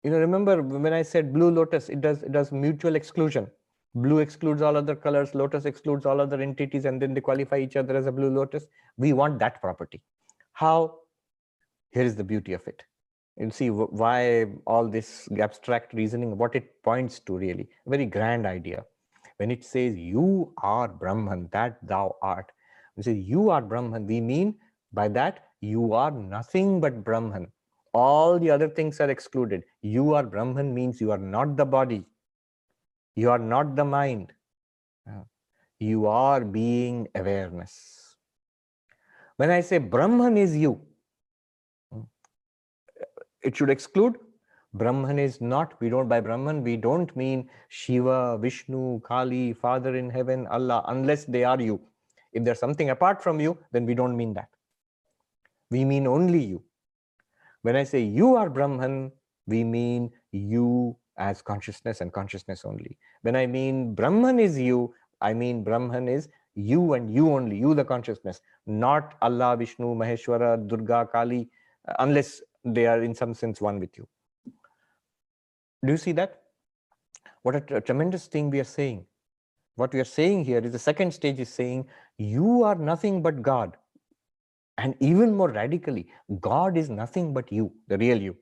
Remember when I said blue lotus, it does mutual exclusion. Blue excludes all other colors, lotus excludes all other entities, and then they qualify each other as a blue lotus. We want that property. How? Here is the beauty of it. You'll see why all this abstract reasoning, what it points to really, a very grand idea. When it says you are Brahman, that thou art, we say you are Brahman, we mean by that you are nothing but Brahman. All the other things are excluded. You are Brahman means you are not the body. You are not the mind. You are being awareness. When I say Brahman is you, it should exclude Brahman is not. We don't, by Brahman, we don't mean Shiva, Vishnu, Kali, Father in heaven, Allah, unless they are you. If there's something apart from you, then we don't mean that. We mean only you. When I say you are Brahman, we mean you as consciousness and consciousness only. When I mean Brahman is you, I mean Brahman is you and you only, you the consciousness, not Allah, Vishnu, Maheshwara, Durga, Kali, unless they are in some sense one with you. Do you see that? What a tremendous thing we are saying. What we are saying here is the second stage is saying you are nothing but God. And even more radically, God is nothing but you, the real you.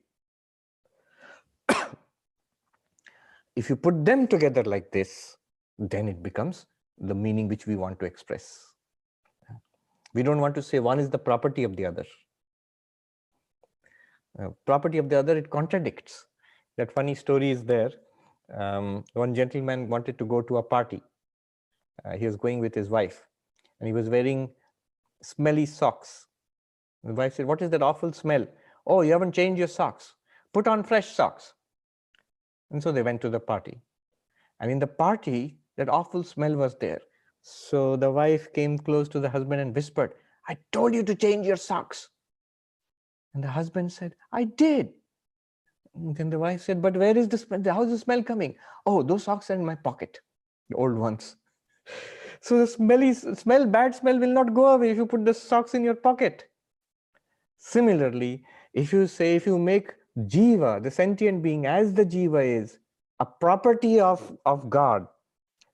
If you put them together like this, then it becomes the meaning which we want to express. We don't want to say one is the property of the other. Property of the other, it contradicts. That funny story is there. One gentleman wanted to go to a party. He was going with his wife and he was wearing smelly socks. The wife said, "What is that awful smell?" "Oh, you haven't changed your socks. Put on fresh socks." And so they went to the party. And in the party, that awful smell was there. So the wife came close to the husband and whispered, "I told you to change your socks." And the husband said, "I did." And then the wife said, "But where is the smell? How's the smell coming?" "Oh, those socks are in my pocket, the old ones." So the bad smell will not go away if you put the socks in your pocket. Similarly, if you make Jiva, the sentient being, as the Jiva is, a property of God.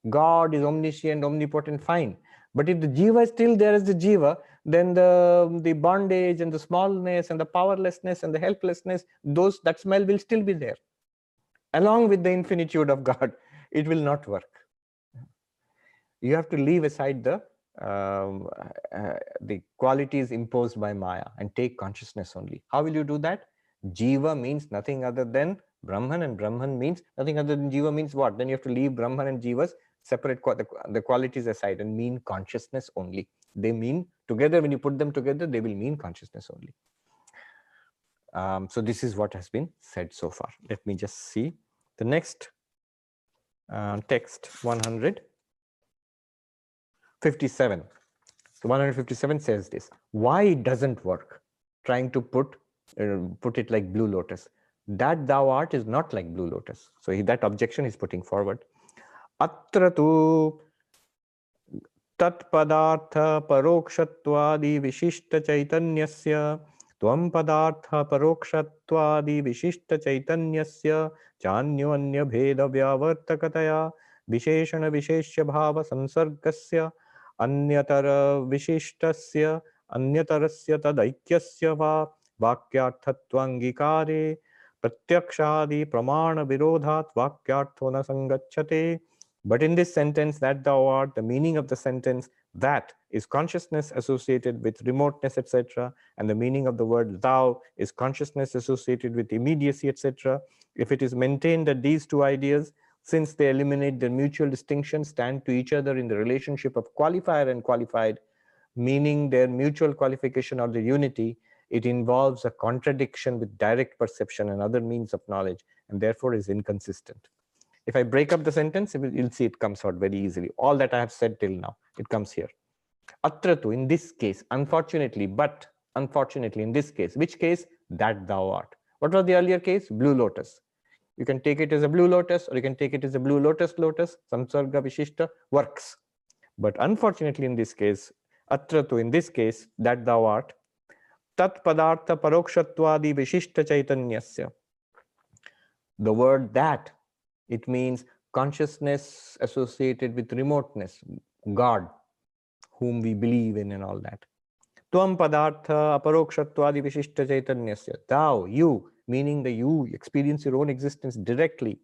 God is omniscient, omnipotent, fine. But if the jiva is still there as the jiva, then the bondage and the smallness and the powerlessness and the helplessness, that smell will still be there. Along with the infinitude of God, it will not work. You have to leave aside the qualities imposed by Maya and take consciousness only. How will you do that? Jiva means nothing other than Brahman, and Brahman means nothing other than Jiva means what? Then you have to leave Brahman and Jivas, separate the qualities aside and mean consciousness only. They mean together, when you put them together, they will mean consciousness only. So this is what has been said so far. Let me just see the next text, 157. So 157 says this. Why it doesn't work? Trying to put it like Blue Lotus. That thou art is not like Blue Lotus. So that objection is putting forward. Atra tu tat padartha parokshatvadi vishishta chaitanyasya tvam padartha parokshatvadi vishishta chaitanyasya chanyo anya bheda vyavartakataya visheshana visheshya bhava samsargasya अन्यतर विशिष्टस्य अन्यतरस्य तदैक्यस्य वा वाक्यार्थत्वाङ्गीकारे प्रत्यक्षादि प्रमाण विरोधात् वाक्यार्थो न संगच्छते. But in this sentence, that thou art, the meaning of the sentence that is consciousness associated with remoteness, etc., and the meaning of the word thou is consciousness associated with immediacy, etc. If it is maintained that these two ideas, since they eliminate their mutual distinction, stand to each other in the relationship of qualifier and qualified, meaning their mutual qualification or the unity, it involves a contradiction with direct perception and other means of knowledge, and therefore is inconsistent. If I break up the sentence, you'll see it comes out very easily. All that I have said till now, it comes here. Atratu, in this case, unfortunately, but unfortunately in this case, which case? That thou art. What was the earlier case? Blue Lotus. You can take it as a blue lotus, or you can take it as a blue lotus, samsarga vishishta, works. But unfortunately in this case, atratu, in this case, that thou art, tat padartha parokshatvadi vishishta chaitanyasya. The word that, it means consciousness associated with remoteness, God, whom we believe in and all that. Tvam padartha aparokshatvadi vishishta chaitanyasya. Thou, you, meaning that you experience your own existence directly.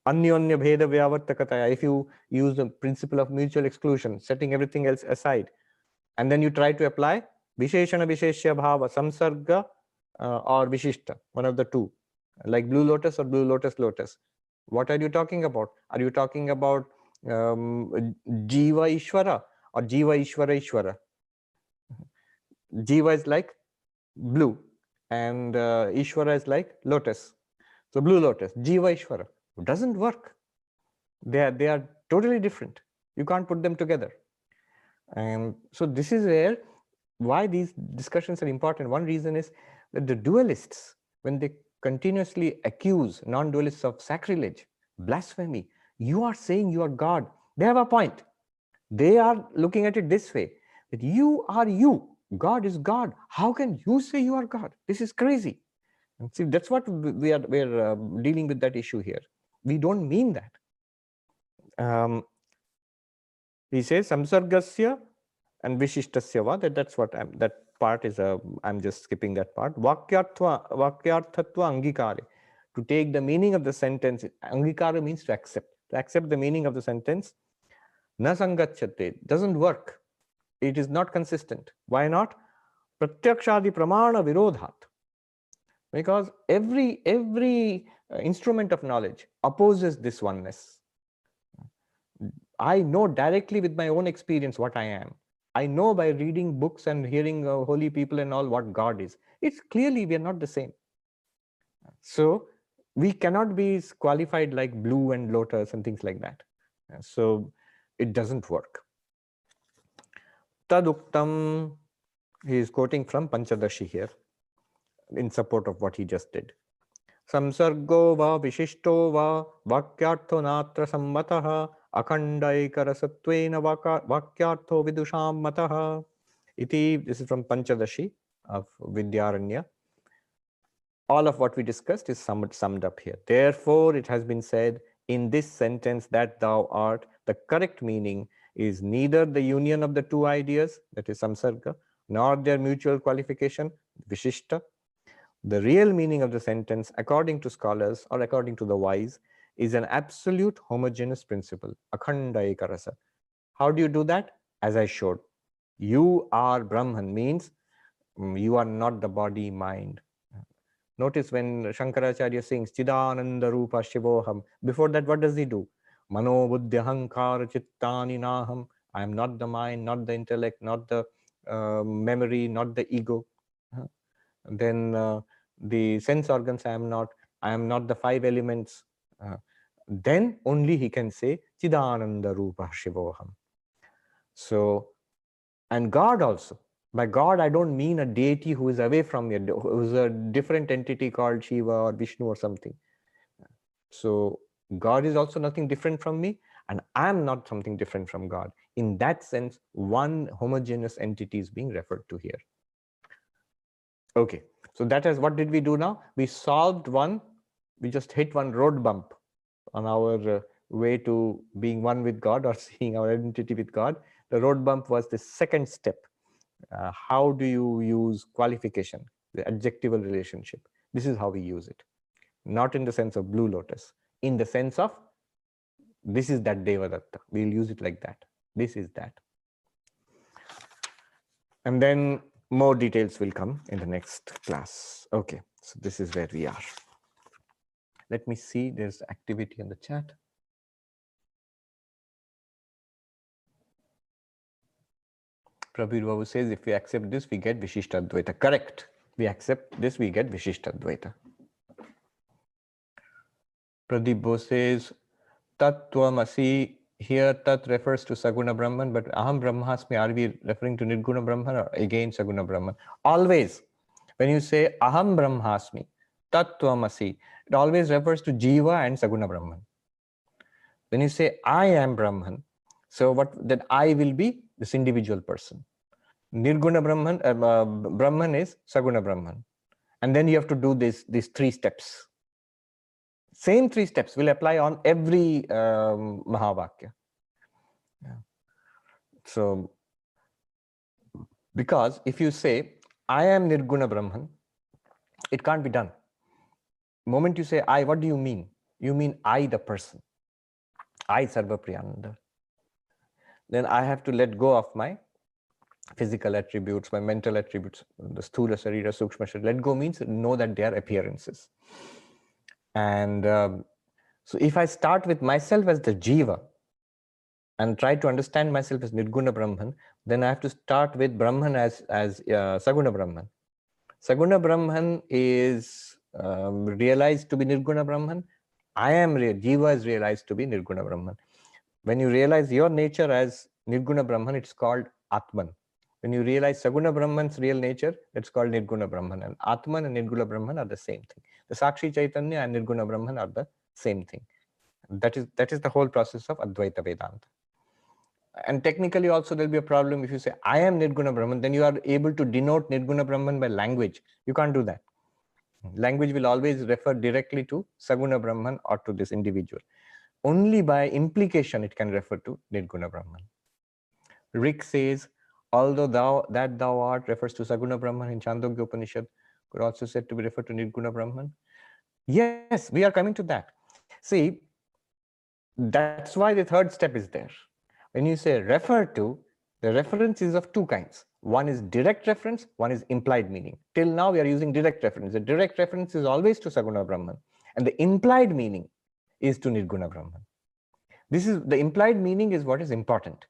Anyanya bheda vyavartakataya. If you use the principle of mutual exclusion, setting everything else aside, and then you try to apply visheshana visheshya bhava, samsarga or vishishta, one of the two, like blue lotus or blue lotus lotus. What are you talking about? Are you talking about Jiva Ishvara or Jiva Ishvara Ishvara? Jiva is like blue and Ishvara is like lotus. So blue lotus, Jiva Ishvara. It doesn't work. They are totally different. You can't put them together. And so this is why these discussions are important. One reason is that the dualists, when they continuously accuse non-dualists of sacrilege, blasphemy, you are saying you are God. They have a point. They are looking at it this way, that you are you. God is God. How can you say you are God? This is crazy. And see, that's what we're dealing with, that issue here. We don't mean that. He says samsargasya and vishishtasya va, that's what that part is I'm just skipping that part. Vakyarthatva angikare. To take the meaning of the sentence, angikara means to accept the meaning of the sentence. Na sangachyate, doesn't work. It is not consistent. Why not? Pratyakshadi pramana virodhat. Because every instrument of knowledge opposes this oneness. I know directly with my own experience what I am. I know by reading books and hearing holy people and all what God is. It's clearly we are not the same. So we cannot be qualified like blue and lotus and things like that. So it doesn't work. Taduktam, he is quoting from Panchadashi here in support of what he just did. Samsargo va vishishto va vakyartho natra sammataha akhandaikarasattvena vakyartho vidusham mataha. Iti, this is from Panchadashi of Vidyaranya. all of what we discussed is summed up here. Therefore, it has been said in this sentence that thou art, the correct meaning is neither the union of the two ideas, that is samsarga, nor their mutual qualification, vishishta. The real meaning of the sentence, according to scholars or according to the wise, is an absolute homogeneous principle, akhanda ekarasa. How do you do that? As I showed. You are Brahman means you are not the body, mind. Notice when Shankaracharya sings Chidananda Rupa Shivoham, before that, what does he do? Mano buddhi ahankara chittani naham. I am not the mind, not the intellect, not the memory, not the ego. Then the sense organs, I am not the five elements. Then only he can say Chidananda Rupa Shivoham. So, and God also. By God, I don't mean a deity who is away from me, who is a different entity called Shiva or Vishnu or something. So God is also nothing different from me, and I am not something different from God. In that sense, one homogeneous entity is being referred to here. Okay, so that is what did we do now? We solved one, we just hit one road bump on our way to being one with God or seeing our identity with God. The road bump was the second step. How do you use qualification, the adjectival relationship? This is how we use it. Not in the sense of blue lotus, in the sense of this is that Devadatta. We'll use it like that. This is that. And then more details will come in the next class. Okay, so this is where we are. Let me see, there's activity in the chat. Prabir Babu says, if we accept this, we get Vishishtadvaita. Correct. We accept this, we get Vishishtadvaita. Pradeep Bose says, Tattvamasi, here Tat refers to Saguna Brahman, but Aham Brahmasmi, are we referring to Nirguna Brahman or again Saguna Brahman? Always, when you say Aham Brahmasmi, Tattvamasi, it always refers to Jiva and Saguna Brahman. When you say I am Brahman, so what that I will be this individual person. Nirguna Brahman, Brahman is Saguna Brahman. And then you have to do these 3 steps. Same 3 steps will apply on every Mahavakya. Yeah. So, because if you say, I am Nirguna Brahman, it can't be done. The moment you say I, what do you mean? You mean I, the person. I, Sarva Priyananda. Then I have to let go of my physical attributes, my mental attributes, the Sthula Sarira, Sukshma Sarira. Let go means know that they are appearances. And so if I start with myself as the Jiva and try to understand myself as Nirguna Brahman, then I have to start with Brahman as Saguna Brahman. Saguna Brahman is realized to be Nirguna Brahman. I am Jiva is realized to be Nirguna Brahman. When you realize your nature as Nirguna Brahman, it's called Atman. When you realize Saguna Brahman's real nature, it's called Nirguna Brahman. And Atman and Nirguna Brahman are the same thing. The Sakshi Chaitanya and Nirguna Brahman are the same thing. That is the whole process of Advaita Vedanta. And technically also there'll be a problem if you say, I am Nirguna Brahman, then you are able to denote Nirguna Brahman by language. You can't do that. Language will always refer directly to Saguna Brahman or to this individual. Only by implication it can refer to Nirguna Brahman. Rick says, although thou art refers to Saguna Brahman in Chandogya Upanishad, could also said to be referred to Nirguna Brahman. Yes, we are coming to that. See, that's why the third step is there. When you say refer to, the reference is of 2 kinds. One is direct reference, one is implied meaning. Till now we are using direct reference. The direct reference is always to Saguna Brahman, and the implied meaning is to Nirguna Brahman. This is the implied meaning is what is important.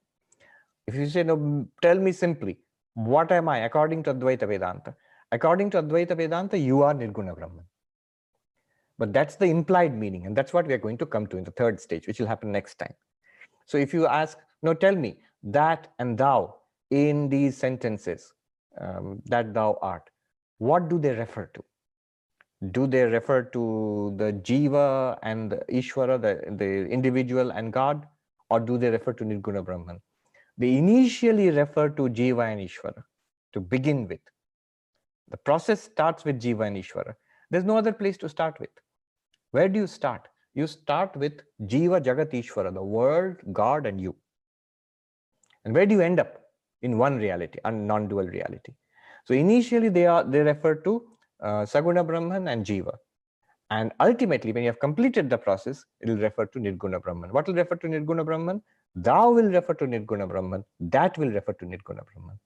If you say, no, tell me simply, what am I according to Advaita Vedanta? According to Advaita Vedanta, you are Nirguna Brahman. But that's the implied meaning, and that's what we are going to come to in the third stage, which will happen next time. So if you ask, no, tell me, that and thou in these sentences, that thou art, what do they refer to? Do they refer to the Jiva and the Ishvara, the individual and God, or do they refer to Nirguna Brahman? They initially refer to Jiva and Ishvara to begin with. The process starts with Jiva and Ishvara. There's no other place to start with. Where do you start? You start with Jiva Jagat Ishvara, the world, God, and you. And where do you end up? In one reality, a non-dual reality. So initially they refer to Saguna Brahman and Jiva. And ultimately, when you have completed the process, it will refer to Nirguna Brahman. What will refer to Nirguna Brahman? Thou will refer to Nirguna Brahman. That will refer to Nirguna Brahman.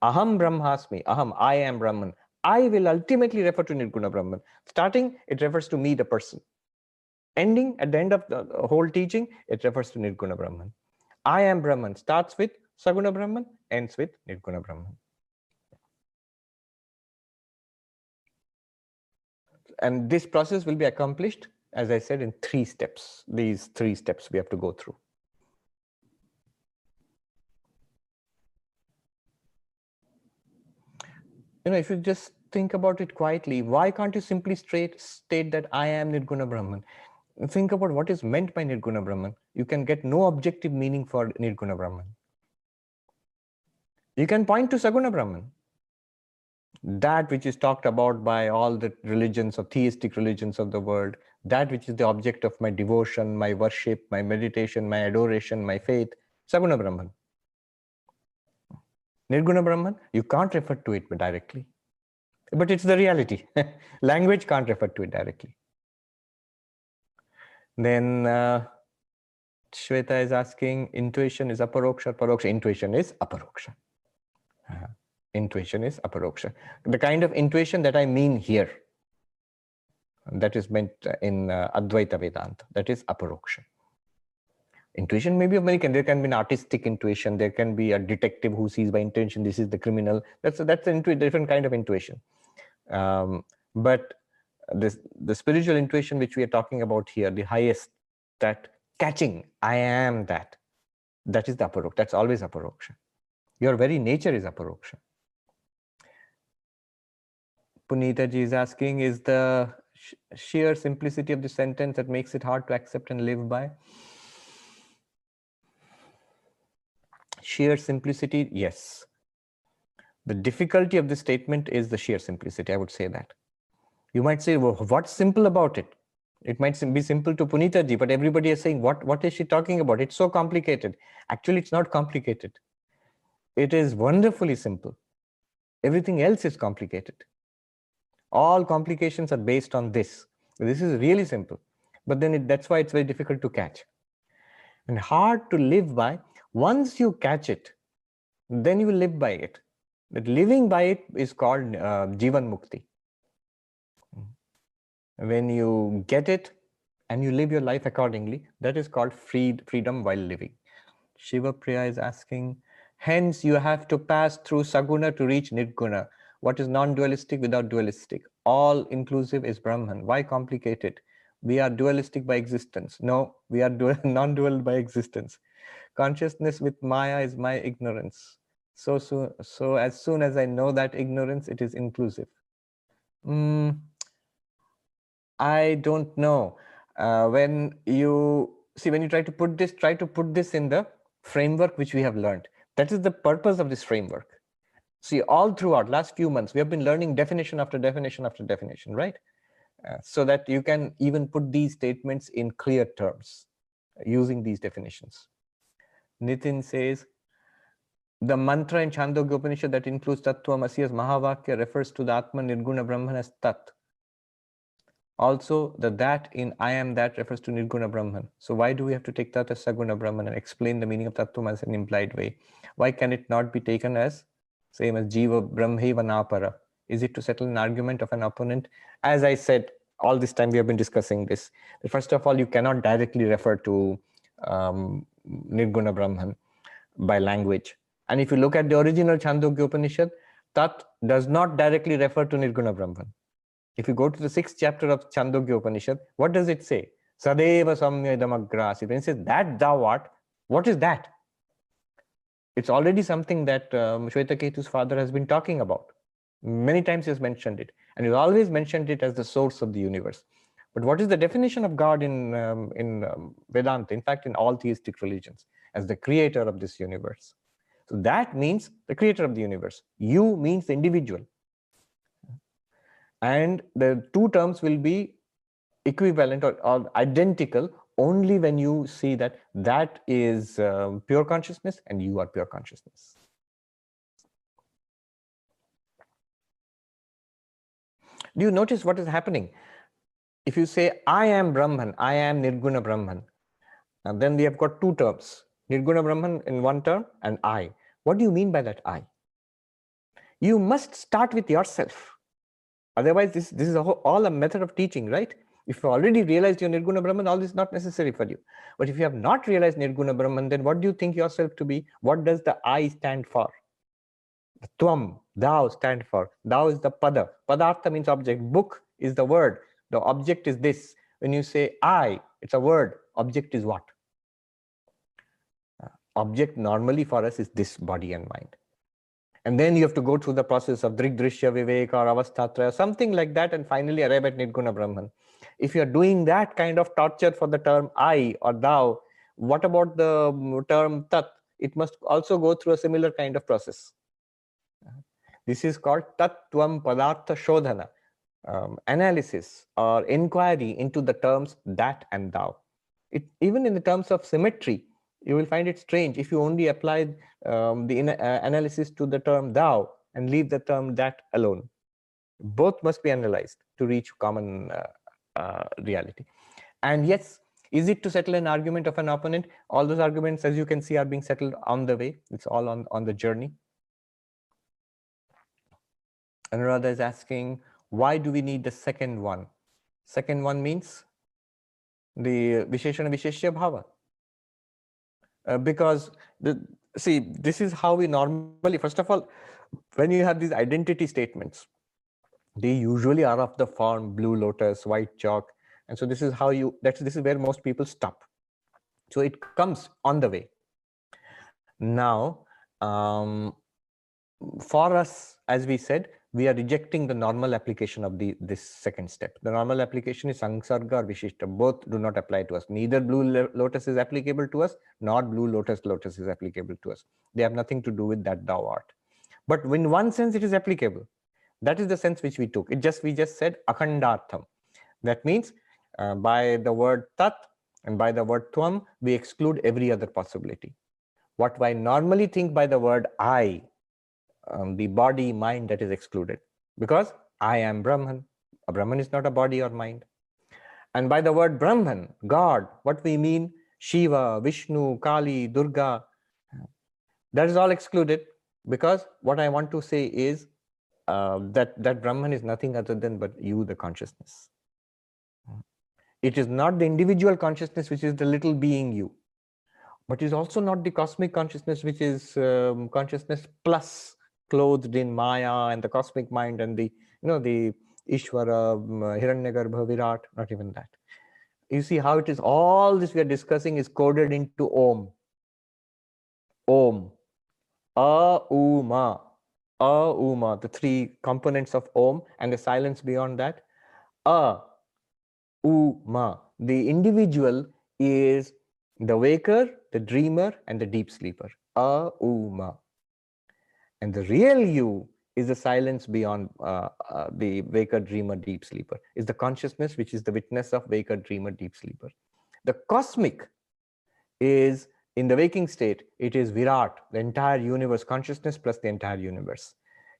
Aham Brahmasmi. Aham, I am Brahman. I will ultimately refer to Nirguna Brahman. Starting, it refers to me, the person. Ending, at the end of the whole teaching, it refers to Nirguna Brahman. I am Brahman starts with Saguna Brahman, ends with Nirguna Brahman. And this process will be accomplished, as I said, in 3 steps. These 3 steps we have to go through. If you just think about it quietly, why can't you simply state that I am Nirguna Brahman? Think about what is meant by Nirguna Brahman. You can get no objective meaning for Nirguna Brahman. You can point to Saguna Brahman, that which is talked about by all the religions of theistic religions of the world, that which is the object of my devotion, my worship, my meditation, my adoration, my faith, Saguna Brahman. Nirguna Brahman, you can't refer to it directly, but it's the reality. Language can't refer to it directly. Then Shweta is asking, intuition is aparoksha, paroksha. Intuition is aparoksha. Intuition is aparoksha. The kind of intuition that I mean here, that is meant in Advaita Vedanta, that is aparoksha. Intuition may be of many kinds. There can be an artistic intuition. There can be a detective who sees by intention, this is the criminal. That's a different kind of intuition. But the spiritual intuition which we are talking about here, the highest, that catching, I am that is the aparoksha. That's always aparoksha. Your very nature is aparoksha. Punita ji is asking, is the sheer simplicity of the sentence that makes it hard to accept and live by? Sheer simplicity, yes. The difficulty of the statement is the sheer simplicity, I would say that. You might say, well, what's simple about it? It might be simple to Punita ji, but everybody is saying, what is she talking about? It's so complicated. Actually, it's not complicated. It is wonderfully simple. Everything else is complicated. All complications are based on this. This is really simple. But then that's why it's very difficult to catch. And hard to live by. Once you catch it, then you will live by it. But living by it is called Jivan Mukti. When you get it and you live your life accordingly, that is called freedom while living. Shiva Priya is asking, hence you have to pass through Saguna to reach Nirguna. What is non-dualistic without dualistic? All inclusive is Brahman. Why complicate it? We are dualistic by existence. No, we are non-dual by existence. Consciousness with Maya is my ignorance. So as soon as I know that ignorance, it is inclusive. I don't know. When you try to put this in the framework which we have learned. That is the purpose of this framework. See, all throughout last few months, we have been learning definition after definition after definition, right? So that you can even put these statements in clear terms using these definitions. Nitin says, the mantra in Chandogya Upanishad that includes Tattvamasi as Mahavakya refers to the Atman Nirguna Brahman as Tat. Also, the that in I am that refers to Nirguna Brahman. So why do we have to take that as Saguna Brahman and explain the meaning of Tattvamasi in an implied way? Why can it not be taken as same as Jiva Brahmeva Napara? Is it to settle an argument of an opponent? As I said, all this time we have been discussing this. First of all, you cannot directly refer to Nirguna Brahman by language. And if you look at the original Chandogya Upanishad, Tat does not directly refer to Nirguna Brahman. If you go to the 6th chapter of Chandogya Upanishad, what does it say? Sadeva samya idamagrasi. When it says that thou art, what is that? It's already something that Shwetaketu's father has been talking about. Many times he has mentioned it. And he's always mentioned it as the source of the universe. But what is the definition of God in Vedanta? In fact, in all theistic religions, as the creator of this universe. So that means the creator of the universe. You means the individual. And the two terms will be equivalent or identical only when you see that that is pure consciousness and you are pure consciousness. Do you notice what is happening? If you say, I am Brahman, I am Nirguna Brahman, and then we have got two terms, Nirguna Brahman in one term and I. What do you mean by that I? You must start with yourself. Otherwise, this is all a method of teaching, right? If you already realized your Nirguna Brahman, all this is not necessary for you. But if you have not realized Nirguna Brahman, then what do you think yourself to be? What does the I stand for? The Tvam, thou stand for. Thou is the pada. Padartha means object. Book is the word. The object is this. When you say I, it's a word. Object is what? Object normally for us is this body and mind. And then you have to go through the process of Drigdrishya Vivek or Avasthatraya, something like that, and finally arrive at Nirguna Brahman. If you're doing that kind of torture for the term I or thou, what about the term Tat? It must also go through a similar kind of process. This is called Tattvam Padartha Shodhana, analysis or inquiry into the terms that and thou. Even in the terms of symmetry, you will find it strange if you only apply the analysis to the term thou and leave the term that alone. Both must be analyzed to reach common reality. And yes, is it to settle an argument of an opponent? All those arguments, as you can see, are being settled on the way. It's all on the journey. Anuradha is asking, why do we need the second one? Second one means the Visheshana Visheshya Bhava. Because this is how we normally, first of all, when you have these identity statements, they usually are of the form blue lotus, white chalk, and so this is how this is where most people stop. So it comes on the way. Now, for us, as we said, we are rejecting the normal application of this second step. The normal application is Sangsarga or Vishishta. Both do not apply to us. Neither blue lotus is applicable to us, nor blue lotus is applicable to us. They have nothing to do with that thou art. But in one sense, it is applicable. That is the sense which we took. We just said akhandartham. That means by the word tat and by the word tvam, we exclude every other possibility. What I normally think by the word I, the body, mind, that is excluded, because I am Brahman. A Brahman is not a body or mind. And by the word Brahman, God, what we mean, Shiva, Vishnu, Kali, Durga, that is all excluded, because what I want to say is that Brahman is nothing other than but you, the consciousness. It is not the individual consciousness, which is the little being you, but is also not the cosmic consciousness, which is consciousness plus clothed in Maya and the cosmic mind and the Ishvara, Hiranyagarbha, Virat, not even that. You see how it is, all this we are discussing is coded into Om. Om. A-U-Ma. A-U-Ma, the three components of Om and the silence beyond that. A-U-Ma. The individual is the waker, the dreamer, and the deep sleeper. A-U-Ma. And the real you is the silence beyond the waker, dreamer, deep sleeper, is the consciousness which is the witness of waker, dreamer, deep sleeper. The cosmic is in the waking state, it is Virat, the entire universe, consciousness plus the entire universe.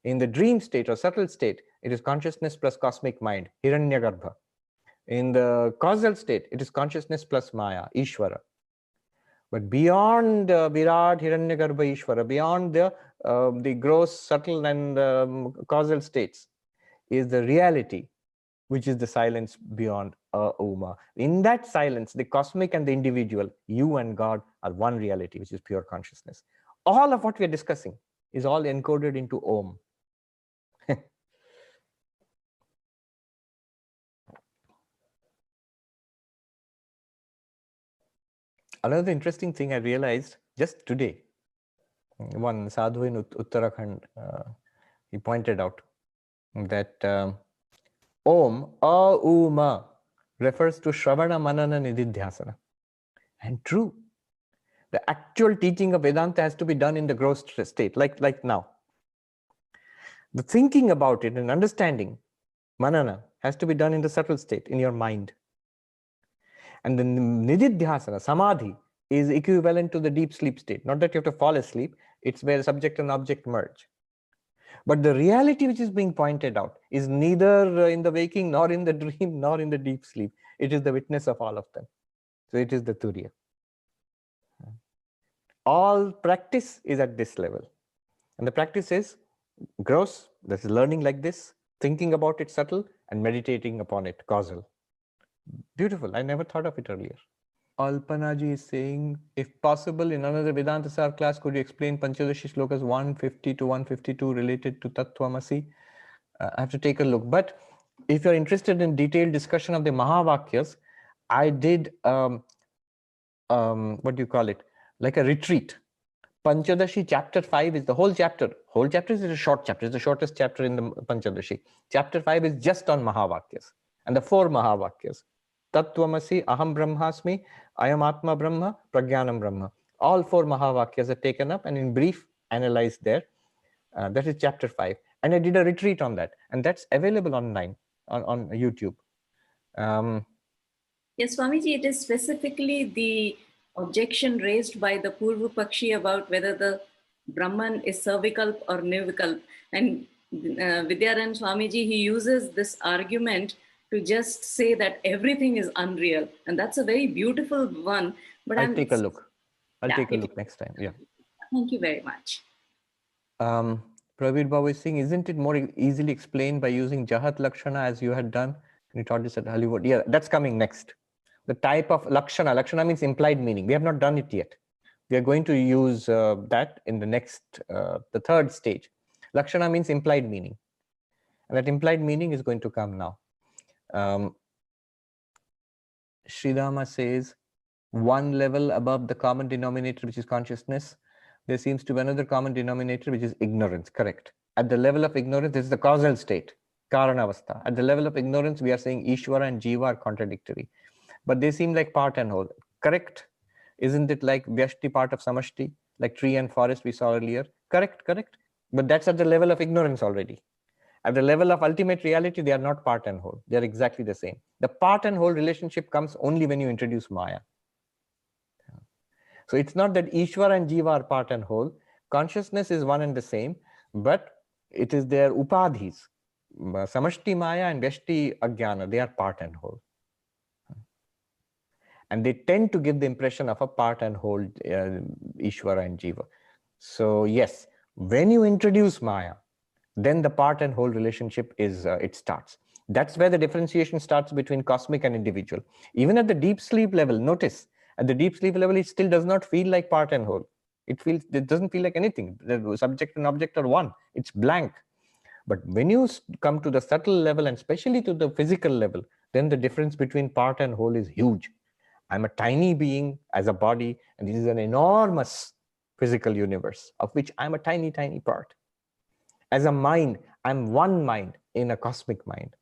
In the dream state or subtle state, it is consciousness plus cosmic mind, Hiranyagarbha. In the causal state, it is consciousness plus Maya, Ishvara. But beyond Virat, Hiranyagarbha, Ishvara, beyond the gross, subtle, and causal states, is the reality, which is the silence beyond Uma. In that silence, the cosmic and the individual, you and God, are one reality, which is pure consciousness. All of what we are discussing is all encoded into Om. Another interesting thing I realized just today, one sadhu in Uttarakhand, he pointed out that Om, A-U-Ma, refers to Shravana, Manana, Nididhyasana. And true. The actual teaching of Vedanta has to be done in the gross state, like now. The thinking about it and understanding Manana has to be done in the subtle state, in your mind. And the nididhyasana, samadhi, is equivalent to the deep sleep state. Not that you have to fall asleep, it's where subject and object merge. But the reality which is being pointed out is neither in the waking, nor in the dream, nor in the deep sleep. It is the witness of all of them. So it is the Turiya. All practice is at this level. And the practice is gross, that is learning like this, thinking about it subtle, and meditating upon it causal. Beautiful. I never thought of it earlier. Alpanaji is saying, if possible, in another Vedanta Sar class, could you explain Panchadashi Shlokas 150 to 152 related to Tattvamasi? I have to take a look. But if you're interested in detailed discussion of the Mahavakyas, I did, what do you call it? Like a retreat. Panchadashi chapter 5 is the whole chapter. Whole chapter is a short chapter. It's the shortest chapter in the Panchadashi. Chapter 5 is just on Mahavakyas. And the 4 Mahavakyas. Tattvamasi, Aham Brahmasmi, Ayam Atma Brahma, Pragyanam Brahma. All 4 Mahavakyas are taken up and in brief analyzed there. That is chapter 5. And I did a retreat on that. And that's available online on YouTube. Yes, Swamiji, it is specifically the objection raised by the Purva Pakshi about whether the Brahman is Savikalp or Nirvikalp. And Vidyaran Swamiji, he uses this argument to just say that everything is unreal. And that's a very beautiful one. But I'll take a look. I'll take a look next time. Yeah. Thank you very much. Praveer Babu is saying, isn't it more easily explained by using Jahat Lakshana as you had done? And you taught this at Hollywood. Yeah, that's coming next. The type of Lakshana. Lakshana means implied meaning. We have not done it yet. We are going to use that in the next, the third stage. Lakshana means implied meaning. And that implied meaning is going to come now. Sridhama says, one level above the common denominator, which is consciousness, there seems to be another common denominator, which is ignorance. Correct. At the level of ignorance, this is the causal state, Karanavastha. At the level of ignorance, we are saying Ishvara and Jiva are contradictory. But they seem like part and whole. Correct? Isn't it like Vyashti part of Samashti, like tree and forest we saw earlier? Correct, correct. But that's at the level of ignorance already. At the level of ultimate reality, they are not part and whole. They are exactly the same. The part and whole relationship comes only when you introduce Maya. So it's not that Ishvara and Jiva are part and whole. Consciousness is one and the same, but it is their upadhis. Samashti Maya and Vyashti Ajnana, they are part and whole. And they tend to give the impression of a part and whole Ishvara and Jiva. So yes, when you introduce Maya, then the part and whole relationship is, it starts. That's where the differentiation starts between cosmic and individual. Even at the deep sleep level, notice, at the deep sleep level, it still does not feel like part and whole. It doesn't feel like anything. The subject and object are one. It's blank. But when you come to the subtle level and especially to the physical level, then the difference between part and whole is huge. I'm a tiny being as a body, and this is an enormous physical universe of which I'm a tiny, tiny part. As a mind, I'm one mind in a cosmic mind.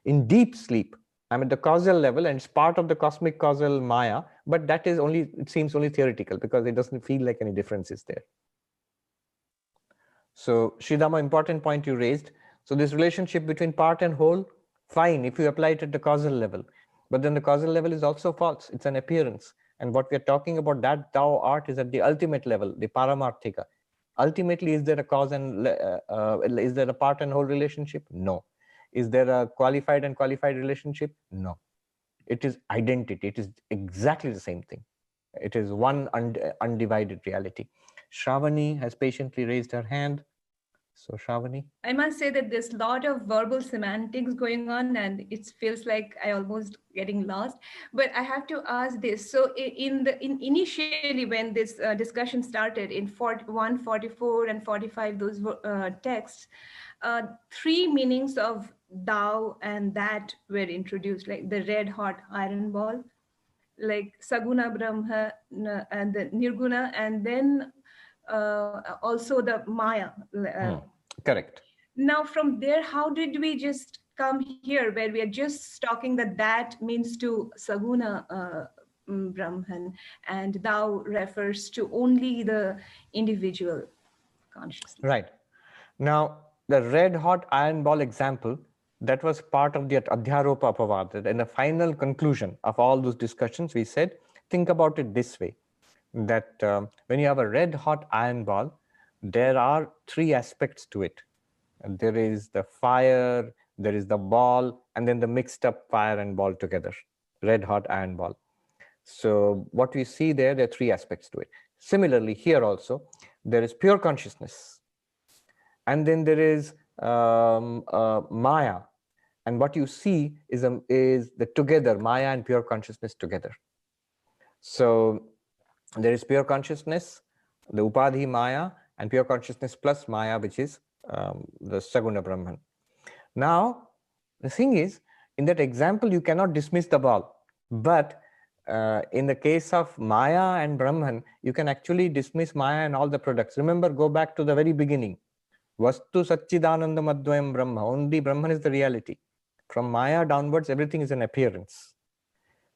In deep sleep, I'm at the causal level and it's part of the cosmic causal Maya, but that is only, it seems only theoretical because it doesn't feel like any difference is there. So Sridhama, important point you raised. So this relationship between part and whole, fine if you apply it at the causal level, but then the causal level is also false. It's an appearance. And what we're talking about, that thou art, is at the ultimate level, the paramarthika. Ultimately, is there a cause and is there a part and whole relationship? No. Is there a qualified and qualified relationship? No. It is identity. It is exactly the same thing. It is one undivided reality. Shravani has patiently raised her hand. So Shravani. I must say that there's a lot of verbal semantics going on and it feels like I almost getting lost. But I have to ask this. So initially when this discussion started in 41, 44 and 45, those texts, 3 meanings of thou and that were introduced, like the red hot iron ball, like Saguna Brahma and the Nirguna, and then also the Maya. Correct. Now from there, how did we just come here where we are just talking that means to Saguna Brahman and thou refers to only the individual consciousness? Right. Now, the red hot iron ball example, that was part of the Adhyaropa Apavada. In the final conclusion of all those discussions, we said, think about it this way, that when you have a red hot iron ball, there are three aspects to it. There is the fire, there is the ball, and then the mixed up fire and ball together, red hot iron ball. So what we see there are three aspects to it. Similarly, here also, there is pure consciousness. And then there is Maya. And what you see is the together, Maya and pure consciousness together. So there is pure consciousness, the Upadhi Maya, and pure consciousness plus Maya, which is the Saguna Brahman. Now, the thing is, in that example, you cannot dismiss the ball. But in the case of Maya and Brahman, you can actually dismiss Maya and all the products. Remember, go back to the very beginning. Vastu Satchidananda Madhvayam Brahma. Only Brahman is the reality. From Maya downwards, everything is an appearance.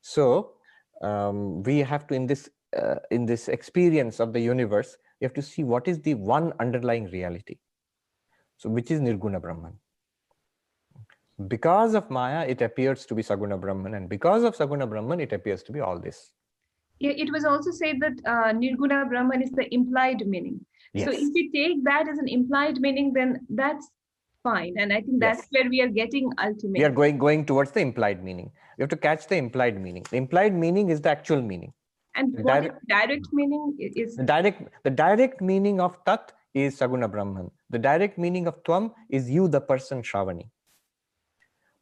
So we have to, in this experience of the universe, we have to see what is the one underlying reality. So which is Nirguna Brahman. Because of Maya, it appears to be Saguna Brahman, and because of Saguna Brahman, it appears to be all this. Yeah, it was also said that Nirguna Brahman is the implied meaning. Yes. So if we take that as an implied meaning, then that's fine. And I think that's where we are getting ultimately. We are going towards the implied meaning. We have to catch the implied meaning. The implied meaning is the actual meaning. And what direct meaning is? The direct meaning of Tat is Saguna Brahman. The direct meaning of Tvam is you, the person Shravani.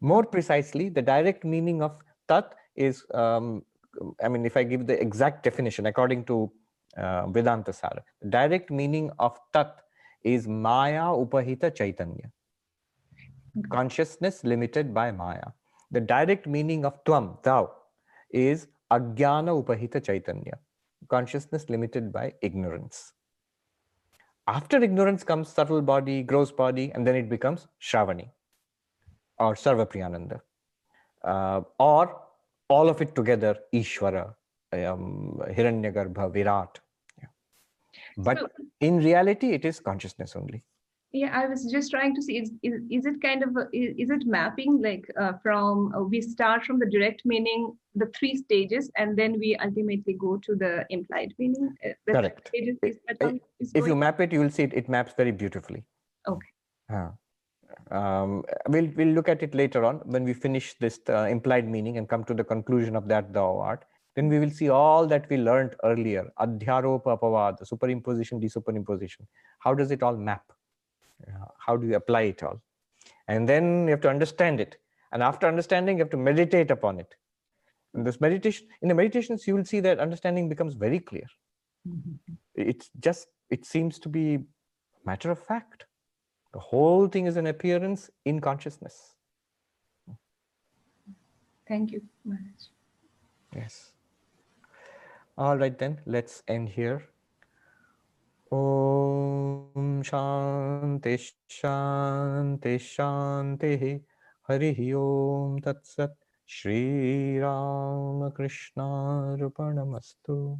More precisely, the direct meaning of Tat is, if I give the exact definition according to Vedanta Sara, the direct meaning of Tat is Maya Upahita Chaitanya. Consciousness limited by Maya. The direct meaning of Tvam, thou, is Ajnana Upahita Chaitanya. Consciousness limited by ignorance. After ignorance comes subtle body, gross body, and then it becomes Shravani or Sarvapriyananda. Or all of it together, Ishvara, Hiranyagarbha, Virat. Yeah. But in reality, it is consciousness only. Yeah, I was just trying to see, is it kind of, is it mapping like we start from the direct meaning, the three stages, and then we ultimately go to the implied meaning? Correct. If you map it, you will see it maps very beautifully. Okay. We'll look at it later on when we finish this implied meaning and come to the conclusion of that thou art. Then we will see all that we learned earlier, Adhyaropa Apavada, superimposition, desuperimposition. How does it all map? How do you apply it all? And then you have to understand it. And after understanding, you have to meditate upon it. And this meditation, in the meditations, you will see that understanding becomes very clear. It seems to be a matter of fact. The whole thing is an appearance in consciousness. Thank you, Maharaj. Yes. All right, then, let's end here. Om Shanti Shanti Shanti Harihi Om Tat Sat Shri Rama Krishna Arpanamastu.